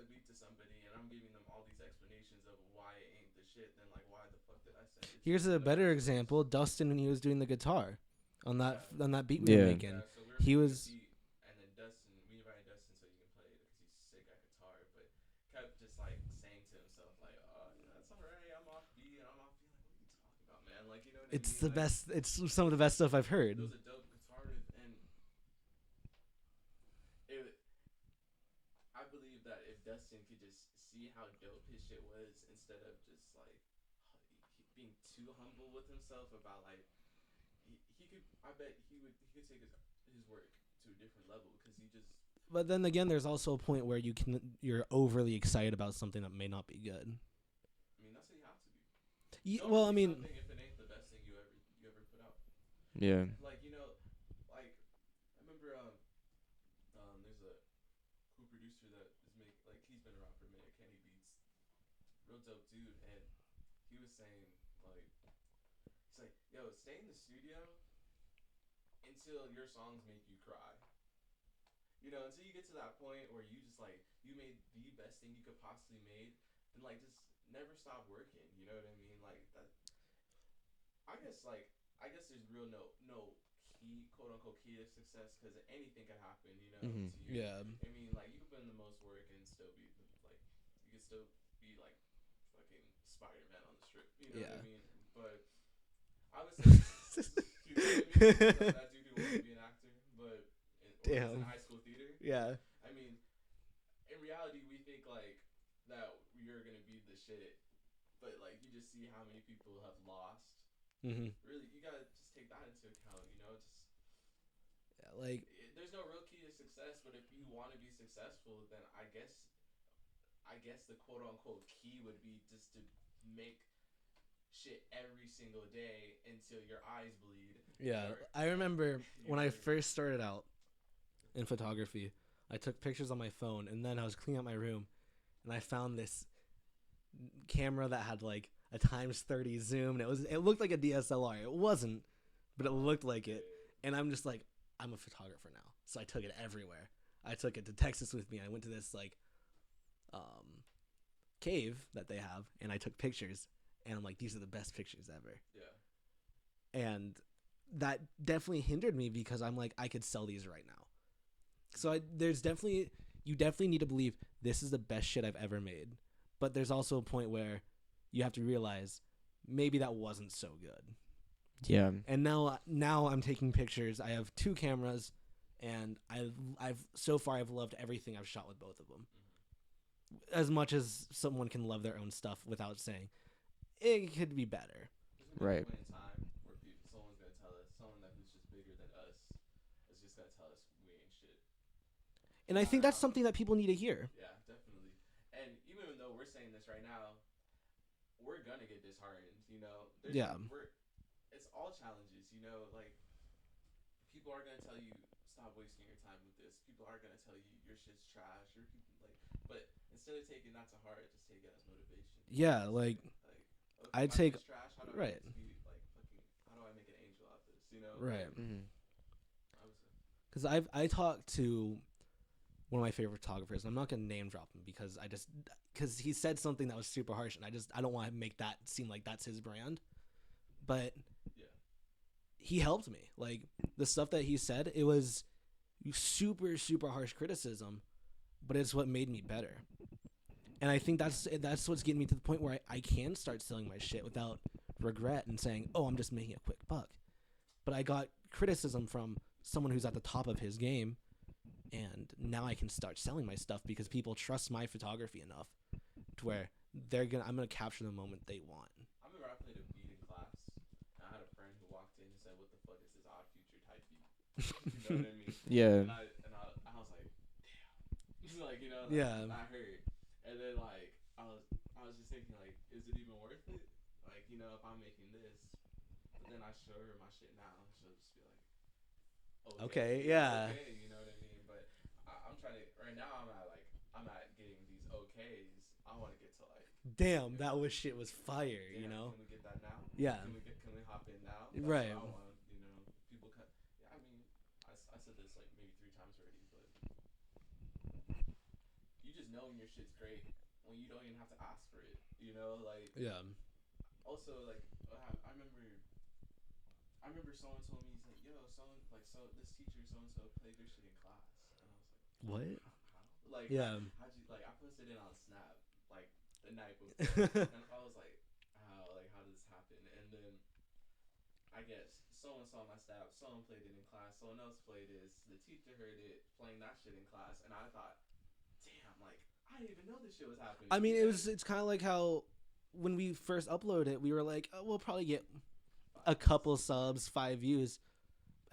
beat to somebody and I'm giving them all these explanations of why it ain't the shit, then like why the fuck did I send it? Here's a better example: Dustin when he was doing the guitar on that beat we were Yeah. making. So we were He making was. a beat, and then Dustin, we invited Dustin so he can play it because he's sick at guitar, but kept just like saying to himself like, that's alright, I'm off beat, I'm off beat. Like, what are you talking about, man? Like, you know what It's I mean? the best. It's some of the best stuff I've heard. It was a dope guitar riff, and I believe that if Dustin could just see how dope his shit was, instead of just like being too humble with himself about like he could, I bet he could take his work to a different level because he just. But then again, there's also a point where you're overly excited about something that may not be good. I mean, that's what you have to be. Well, I mean, if it ain't the best thing you ever put out. Yeah. Like, you know, like I remember there's a cool producer that is like he's been around for a minute, Kenny Beats, real dope dude, and he was saying like he's like, yo, stay in the studio until your songs make you cry. You know, until you get to that point where you just like you made the best thing you could possibly made, then like just never stop working. You know what I mean? Like that. I guess there's real no key, quote unquote, key to success because anything can happen. You know. Mhm. To you. Yeah. I mean, like you can put in the most work and still be like you can still be like fucking Spider-Man on the strip. You know what I mean? But I would say you know what I mean? That dude who wants to be an actor, but in high school theater. Yeah. I mean, in reality, we think like that you're gonna be the shit, but like you just see how many people have lost. Mm-hmm. Really, you gotta just take that into account. You know, just like there's no real key to success, but if you want to be successful, then I guess the quote unquote key would be just to make shit every single day until your eyes bleed. Yeah, I remember when I first started out in photography, I took pictures on my phone, and then I was cleaning up my room, and I found this camera that had like a ×30 zoom, and it looked like a DSLR. It wasn't, but it looked like it. And I'm just like, I'm a photographer now, so I took it everywhere. I took it to Texas with me. I went to this like cave that they have, and I took pictures, and I'm like, these are the best pictures ever. Yeah. And that definitely hindered me because I'm like, I could sell these right now. So you definitely need to believe this is the best shit I've ever made. But there's also a point where you have to realize maybe that wasn't so good. Yeah. And now I'm taking pictures. I have 2 cameras, and I've so far I've loved everything I've shot with both of them. Mm-hmm. As much as someone can love their own stuff without saying it could be better. Right. Point in time where someone's gonna tell us, someone who's just bigger than us is just gonna tell us we ain't shit. And I think that's something that people need to hear. Yeah, definitely. And even though we're saying this right now, we're gonna get disheartened. You know. it's all challenges, you know, like people are gonna tell you stop wasting your time with this. People are gonna tell you your shit's trash. Your people like, but instead of taking that to heart, just take it as motivation. Yeah, like Okay, I my take shit's trash. How do I right, get to be like fucking? How do I make an angel out of this? You know, right. like Mm-hmm. I would say. Because I talked to one of my favorite photographers. And I'm not gonna name drop him because he said something that was super harsh, and I don't want to make that seem like that's his brand. But Yeah. he helped me. Like the stuff that he said, it was super harsh criticism, but it's what made me better. And I think that's what's getting me to the point where I can start selling my shit without regret and saying, oh, I'm just making a quick buck. But I got criticism from someone who's at the top of his game, and now I can start selling my stuff because people trust my photography enough to where I'm gonna capture the moment they want. I remember I played a beat in class, and I had a friend who walked in and said, "What the fuck is this Odd Future type beat?" You know what I mean? Yeah. And I was like, damn. Like, you know, like, Yeah. I heard, and then like I was just thinking like, is it even worth it? Like, you know, if I'm making this, but then I show her my shit now, she'll just be like, Okay, yeah. okay, you know what I mean? But I'm trying to right now. I'm at getting these okays. I want to get to like. Damn, that shit was fire, Damn, you know? can we get that now? Yeah. Can we hop in now? That's Right. what I want. You know, people cut. Yeah, I mean, I said this like maybe 3 times already, but you just know when your shit's great when you don't even have to ask for it. You know, like Yeah. also like I remember someone told me, he's like, yo, this teacher so and so played your shit in class, and I was like, What? how? Like, Yeah. how'd you like? I posted it on Snap like the night before, and I was like, how did this happen? And then I guess someone saw my Snap, someone played it in class, someone else played it. The teacher heard it playing that shit in class, and I thought, damn, like I didn't even know this shit was happening. I mean, it's kind of like how when we first uploaded it, we were like, oh, we'll probably get a couple subs, 5 views.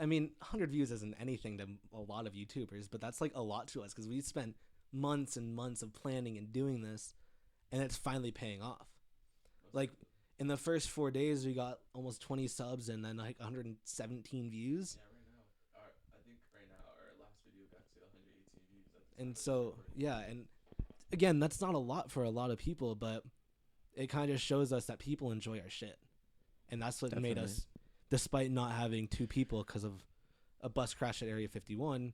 I mean, 100 views isn't anything to a lot of YouTubers, but that's like a lot to us because we spent months and months of planning and doing this, and it's finally paying off. Like in the first 4 days, we got almost 20 subs and then like 117 views. Yeah, right now, I think right now our last video got to 118 views. And so, yeah, and again, that's not a lot for a lot of people, but it kind of shows us that people enjoy our shit. And that's what made us, despite not having 2 people because of a bus crash at Area 51,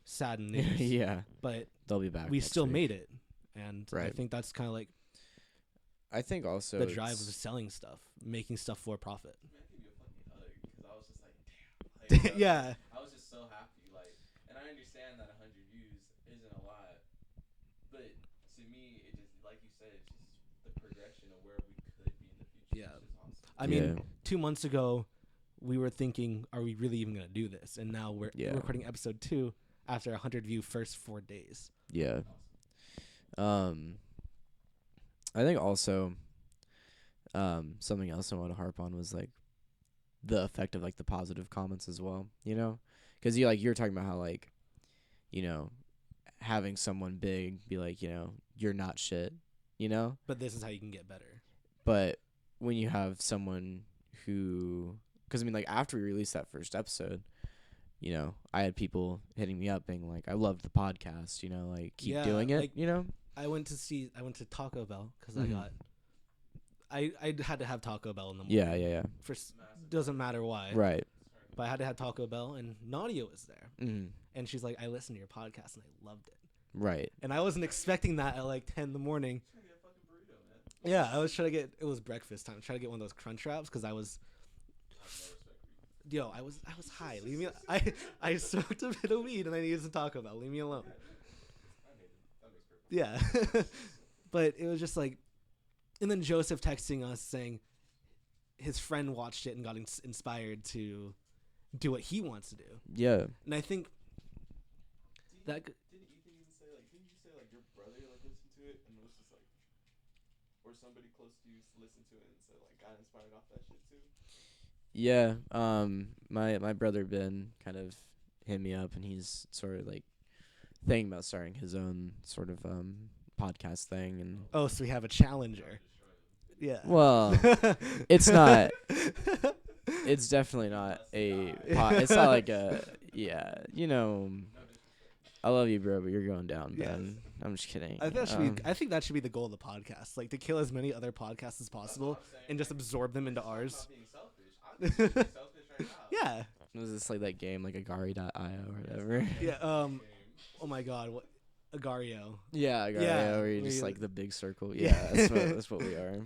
sad news. Yeah. But they'll be back. We still made it. And I Right. think that's kind of like I think also the drive of selling stuff, making stuff for profit. I mean, I give you a fucking hug because I was just like, damn. Like, Yeah. I was just so happy. Like, and I understand that 100 views isn't a lot, but to me, it just, like you said, it's just the progression of where we could be in the future. Yeah. Which is awesome. I mean, 2 months ago, we were thinking, are we really even going to do this? And now we're recording episode 2 after 100 view first 4 days. Yeah. Awesome. I think also something else I want to harp on was like the effect of like the positive comments as well, you know? Cuz you're talking about how like, you know, having someone big be like, you know, you're not shit, you know? But this is how you can get better. But when you have someone who, because I mean, like after we released that first episode, you know, I had people hitting me up being like, I loved the podcast, you know, like keep doing it, like, you know? I went to Taco Bell because Mhm. I had to have Taco Bell in the morning. Yeah. Doesn't matter why. Right. But I had to have Taco Bell, and Nadia was there. Mm. And she's like, I listened to your podcast, and I loved it. Right. And I wasn't expecting that at like 10 in the morning. Trying to get a fucking burrito, man. Yeah, I was trying to get, it was breakfast time. Trying to get one of those crunch wraps because I was, I have no respect for you. I was high. Leave me, I smoked a bit of weed, and I needed some Taco Bell. Leave me alone. I hate it. That makes perfect Yeah. But it was just like, and then Joseph texting us saying his friend watched it and got inspired to do what he wants to do. Yeah. And I think that Didn't Ethan even say like? Didn't you say like your brother like listened to it and was just like, or somebody close to you listened to it and said like got inspired off that shit too? Yeah. My brother Ben kind of hit me up, and he's sort of like thinking about starting his own sort of podcast thing, and so we have a challenger. Yeah. well, it's not. It's definitely not a it's not like a you know. I love you, bro, but you're going down, Yes. Ben. I'm just kidding. I think that should be the goal of the podcast, like to kill as many other podcasts as possible and just absorb them into ours. Yeah. Was this like that game, like Agari.io or whatever? Yeah. Oh my God. What? Agario. Yeah, Agari, Yeah, where you where just you- like the big circle. Yeah. Yeah, that's what we are.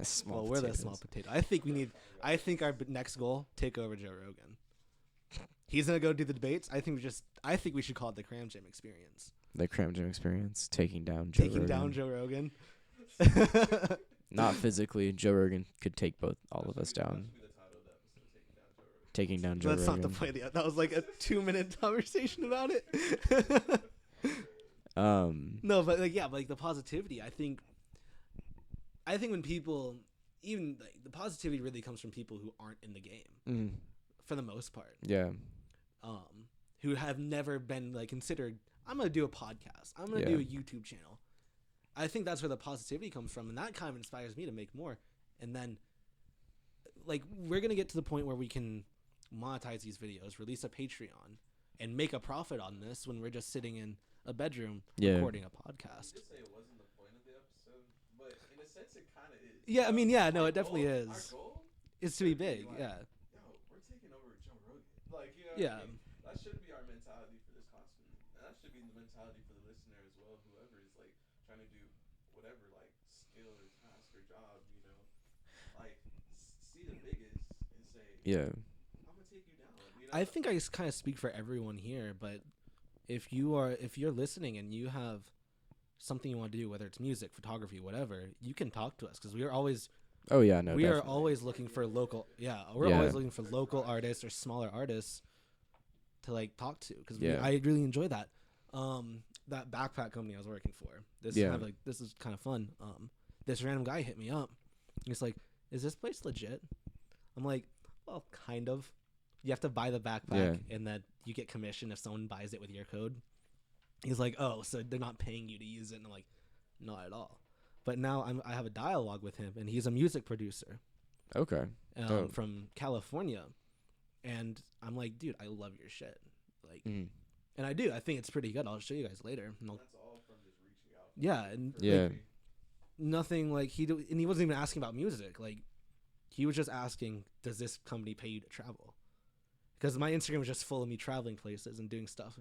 Small Well, we're the potatoes. small potato. I think our next goal, take over Joe Rogan. He's gonna go do the debates. I think we should call it the Cram Jam experience. The Cram Jam experience, taking down Joe Taking Rogan. down Joe Rogan. Not physically. Joe Rogan could take all of us down. Taking down Joe That's Rogan. not the point. That was like a 2-minute conversation about it. No, but like the positivity. I think when people, even like, the positivity really comes from people who aren't in the game for the most part. Yeah. Who have never been like considered. I'm gonna do a podcast. I'm gonna do a YouTube channel. I think that's where the positivity comes from, and that kind of inspires me to make more. And then, like, we're gonna get to the point where we can monetize these videos, release a Patreon, and make a profit on this when we're just sitting in a bedroom recording a podcast. You just say it wasn't the point of the episode, but in a sense, it kind of is. Yeah, I mean, yeah, no, it definitely is. Our goal It's to be should big, like, yeah. Yo, we're taking over Joe Rogan. Like, you know what Yeah. I mean? That should be our mentality for this constantly. And that should be the mentality for the listener as well, whoever is, like, trying to do whatever, like, skill or task or job, you know? Like, see the biggest and say, Yeah. I'm going to take you down. You know? I think I kind of speak for everyone here, but if you're listening and you have something you want to do, whether it's music, photography, whatever, you can talk to us because we are always Oh yeah, no. we are definitely. always looking for local. Yeah, we're always looking for local artists or smaller artists to like talk to because I really enjoy that. That backpack company I was working for. This is kind of fun. This random guy hit me up. He's like, "Is this place legit?" I'm like, "Well, kind of. You have to buy the backpack, and then you get commission if someone buys it with your code." He's like, "Oh, so they're not paying you to use it?" And I'm like, "Not at all." But now I have a dialogue with him, and he's a music producer Okay. from California. And I'm like, "Dude, I love your shit." Like, and I do. I think it's pretty good. I'll show you guys later. And That's all from just reaching out. yeah, and like, nothing like and he wasn't even asking about music. Like, he was just asking, "Does this company pay you to travel?" Because my Instagram was just full of me traveling places and doing stuff.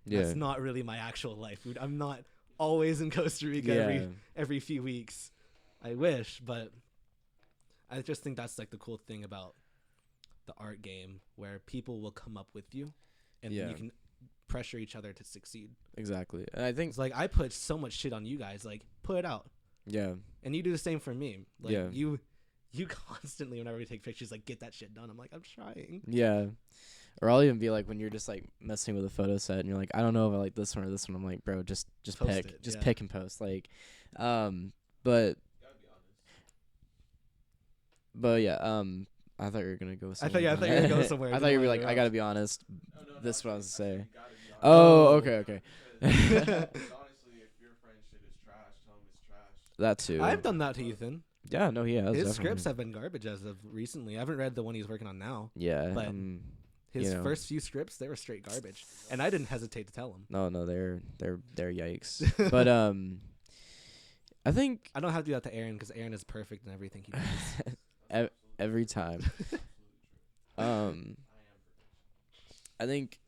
Yeah. That's not really my actual life, dude. I'm not always in Costa Rica every few weeks. I wish, but I just think that's like the cool thing about the art game, where people will come up with you, and you can pressure each other to succeed. Exactly. And I think It's like I put so much shit on you guys, like put it out, and you do the same for me. Like you constantly, whenever we take pictures, like get that shit done. I'm like, I'm trying. Yeah. Or I'll even be like, when you're just like messing with a photo set and you're like, I don't know if I like this one or this one. I'm like, bro, just Post pick, it, just yeah. pick and post. Like, but You gotta be honest. yeah. I thought you were gonna go. I thought you were gonna go somewhere. I thought you were like, I gotta be honest. This is what I was to say. You gotta be honest. Oh, okay. Because honestly, if your friend shit is trash, tell him it's trash. That too. I've done that to Ethan. Yeah, no, he has. His definitely. scripts have been garbage as of recently. I haven't read the one he's working on now. Yeah, but his you know. first few scripts, they were straight garbage, and I didn't hesitate to tell him. No, they're yikes. But I think I don't have to do that to Aaron because Aaron is perfect in everything he does. every time. I think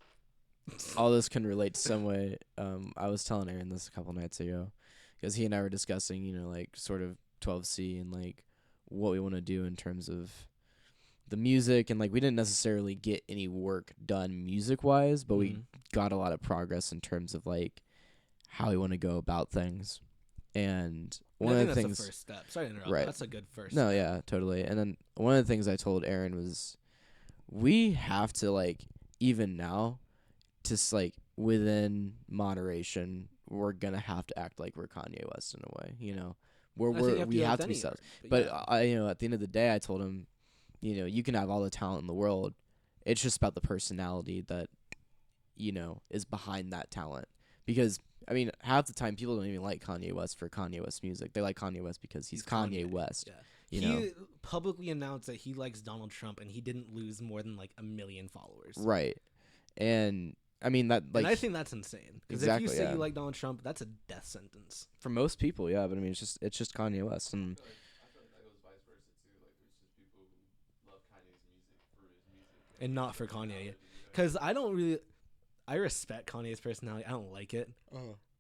all this can relate to some way. I was telling Aaron this a couple nights ago because he and I were discussing, you know, like sort of 12C and like what we want to do in terms of the music, and like we didn't necessarily get any work done music wise, but we got a lot of progress in terms of like how we want to go about things. And one of the things, that's the first step. Sorry to interrupt. Right. That's a good first. no, step. yeah, totally. And then one of the things I told Aaron was we have to like even now, just like within moderation, we're gonna have to act like we're Kanye West in a way, you know. We have to be self. But I, you know, at the end of the day, I told him, you know, you can have all the talent in the world. It's just about the personality that, you know, is behind that talent. Because I mean, half the time people don't even like Kanye West for Kanye West music. They like Kanye West because he's Kanye West. Yeah. You He know? publicly announced that he likes Donald Trump, and he didn't lose more than like 1 million followers. Right. And I mean that like and I think that's insane. Because Exactly, if you say yeah. you like Donald Trump, that's a death sentence. for most people, yeah, but I mean it's just Kanye West and I feel like that goes vice versa too. Like there's just people who love Kanye's music for his music And not for Kanye. Because I respect Kanye's personality. I don't like it,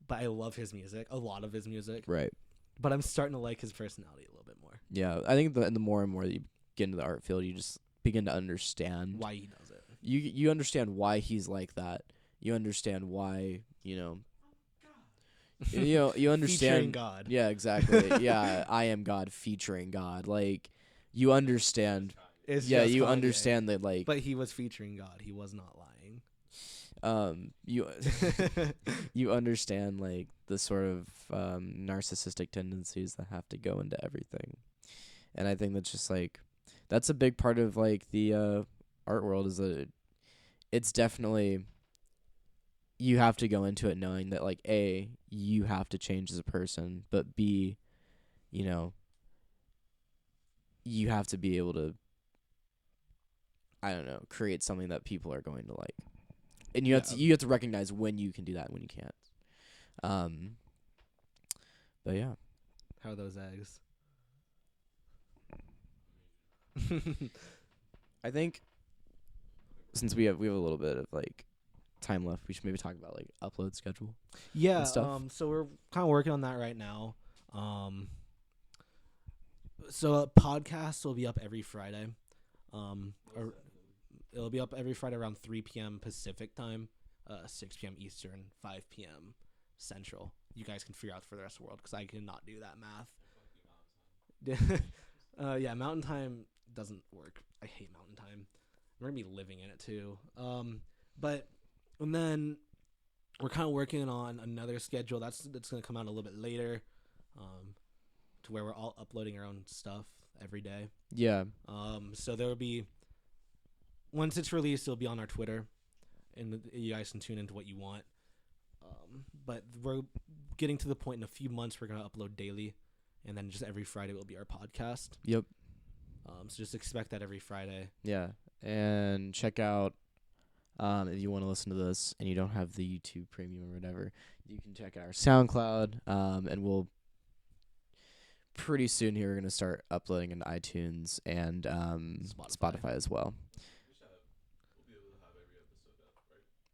but I love his music, a lot of his music. right. But I'm starting to like his personality a little bit more. Yeah, I think the more and more that you get into the art field, you just begin to understand Why he does it. You understand why he's like that. You understand why, you understand Featuring God. Yeah, exactly. Yeah, I am God featuring God. Like you understand It's Yeah, just you Kanye. understand that like But he was featuring God. He was not lying. you you understand like the sort of narcissistic tendencies that have to go into everything. And I think that's just like that's a big part of like the art world is that it's definitely you have to go into it knowing that like A, you have to change as a person, but B, you have to be able to I don't know, create something that people are going to like. And you have to recognize when you can do that and when you can't. But yeah. How are those eggs? I think since we have a little bit of like time left, we should maybe talk about like upload schedule. Yeah, and stuff. so we're kind of working on that right now. So a podcast will be up every Friday. Or it'll be up every Friday around 3 p.m. Pacific time, 6 p.m. Eastern, 5 p.m. Central. You guys can figure out for the rest of the world because I cannot do that math. Yeah, Mountain Time doesn't work. I hate Mountain Time. We're gonna be living in it too. And then we're kind of working on another schedule that's gonna come out a little bit later, to where we're all uploading our own stuff every day. Yeah. So there will be once it's released, it'll be on our Twitter, and you guys can tune into what you want. But we're getting to the point in a few months we're gonna upload daily, and then just every Friday will be our podcast. Yep. So just expect that every Friday. Yeah. And check out if you want to listen to this and you don't have the YouTube Premium or whatever, you can check out our SoundCloud. And we'll pretty soon here we're gonna start uploading into iTunes and Spotify as well.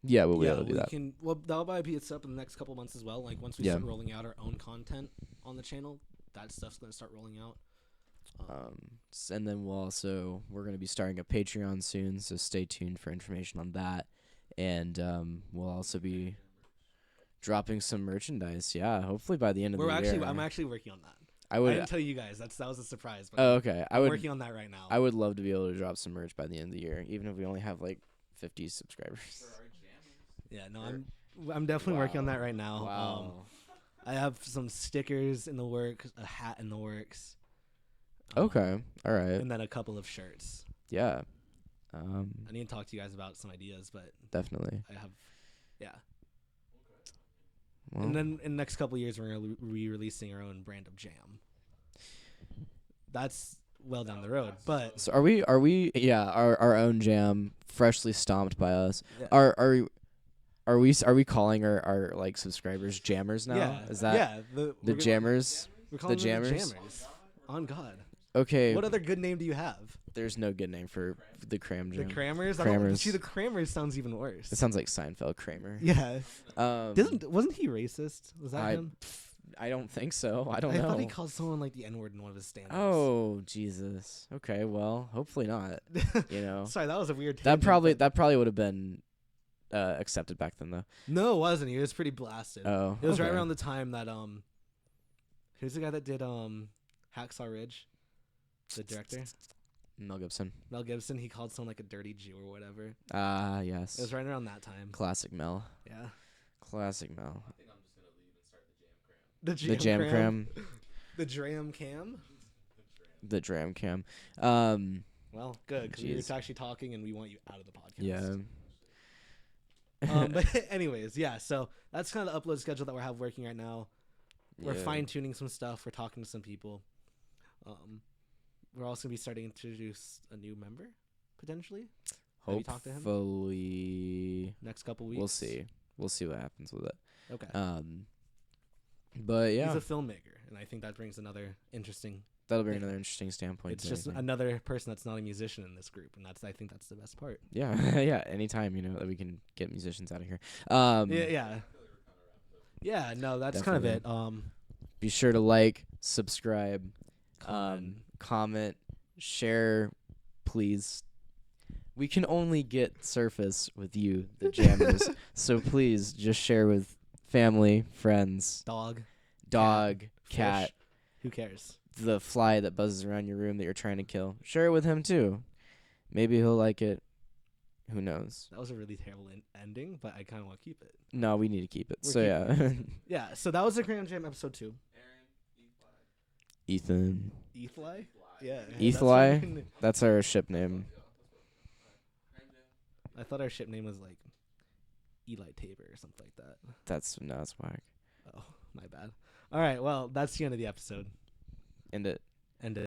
Yeah, we'll be able to do that. That'll probably be up in the next couple months as well. Like once we start rolling out our own content on the channel, that stuff's gonna start rolling out. And then we're gonna be starting a Patreon soon, so stay tuned for information on that. And we'll also be dropping some merchandise. Yeah, hopefully by the end of the year. I'm actually working on that. I didn't tell you guys. That was a surprise. But okay. I'm working on that right now. I would love to be able to drop some merch by the end of the year, even if we only have like 50 subscribers. Yeah, no, I'm definitely working on that right now. Wow. I have some stickers in the works, a hat in the works. Okay. All right. And then a couple of shirts. Yeah. I need to talk to you guys about some ideas, but definitely. I have, yeah. Well, and then in the next couple of years, we're gonna be releasing our own brand of jam. That's well down the road, but so are we? Yeah, our own jam, freshly stomped by us. Yeah. Are we calling our like subscribers jammers now? Yeah. Is that the jammers? We're calling the them jammers? jammers. On God. Okay. What other good name do you have? There's no good name for the Cram Jam. The Krammers? Krammers. See, the Krammers sounds even worse. It sounds like Seinfeld Kramer. Yeah. Wasn't he racist? Was that him? I don't think so. I don't I know. thought he called someone like the N-word in one of his stand-ups. Oh, Jesus. Okay, well, hopefully not. You know. Sorry, that was a weird That tangent, probably would have been accepted back then though. No, it wasn't. He was pretty blasted. Oh. It was right around the time that who's the guy that did Hacksaw Ridge? The director? Mel Gibson. Mel Gibson, he called someone like a dirty Jew or whatever. Ah, yes. It was right around that time. Classic Mel. Yeah. Classic Mel. I think I'm just gonna leave and start the jam cram. The Jam Cram. The Dram Cam? The Dram Cam. Well, good, because we were actually talking and we want you out of the podcast. Yeah. But anyways, yeah. So that's kind of the upload schedule that we have working right now. We're Yeah. fine tuning some stuff. We're talking to some people. We're also gonna be starting to introduce a new member potentially. Have you talked to him? Hopefully, Next couple weeks. we'll see. We'll see what happens with it. Okay. But yeah, He's a filmmaker, and I think that brings another interesting. that'll be thing. another interesting standpoint. It's to just everything. another person that's not a musician in this group, and I think that's the best part. Yeah, yeah. Anytime that we can get musicians out of here. Yeah. No, that's kind of it. Be sure to like, subscribe, Comment. comment, share, please. We can only get surface with you, the jammers. So please just share with family, friends, Dog. cat, Fish. Who cares? the fly that buzzes around your room that you're trying to kill. Share it with him too. Maybe he'll like it. Who knows? That was a really terrible ending, but I kind of want to keep it. No, we need to keep it. We're So yeah. Yeah. So that was the Cram Jam episode 2. Ethan. Ethly. Yeah. Ethly? That's our ship name. I thought our ship name was like Eli Tabor or something like that. That's whack. Oh, my bad. All right. Well, that's the end of the episode. End it.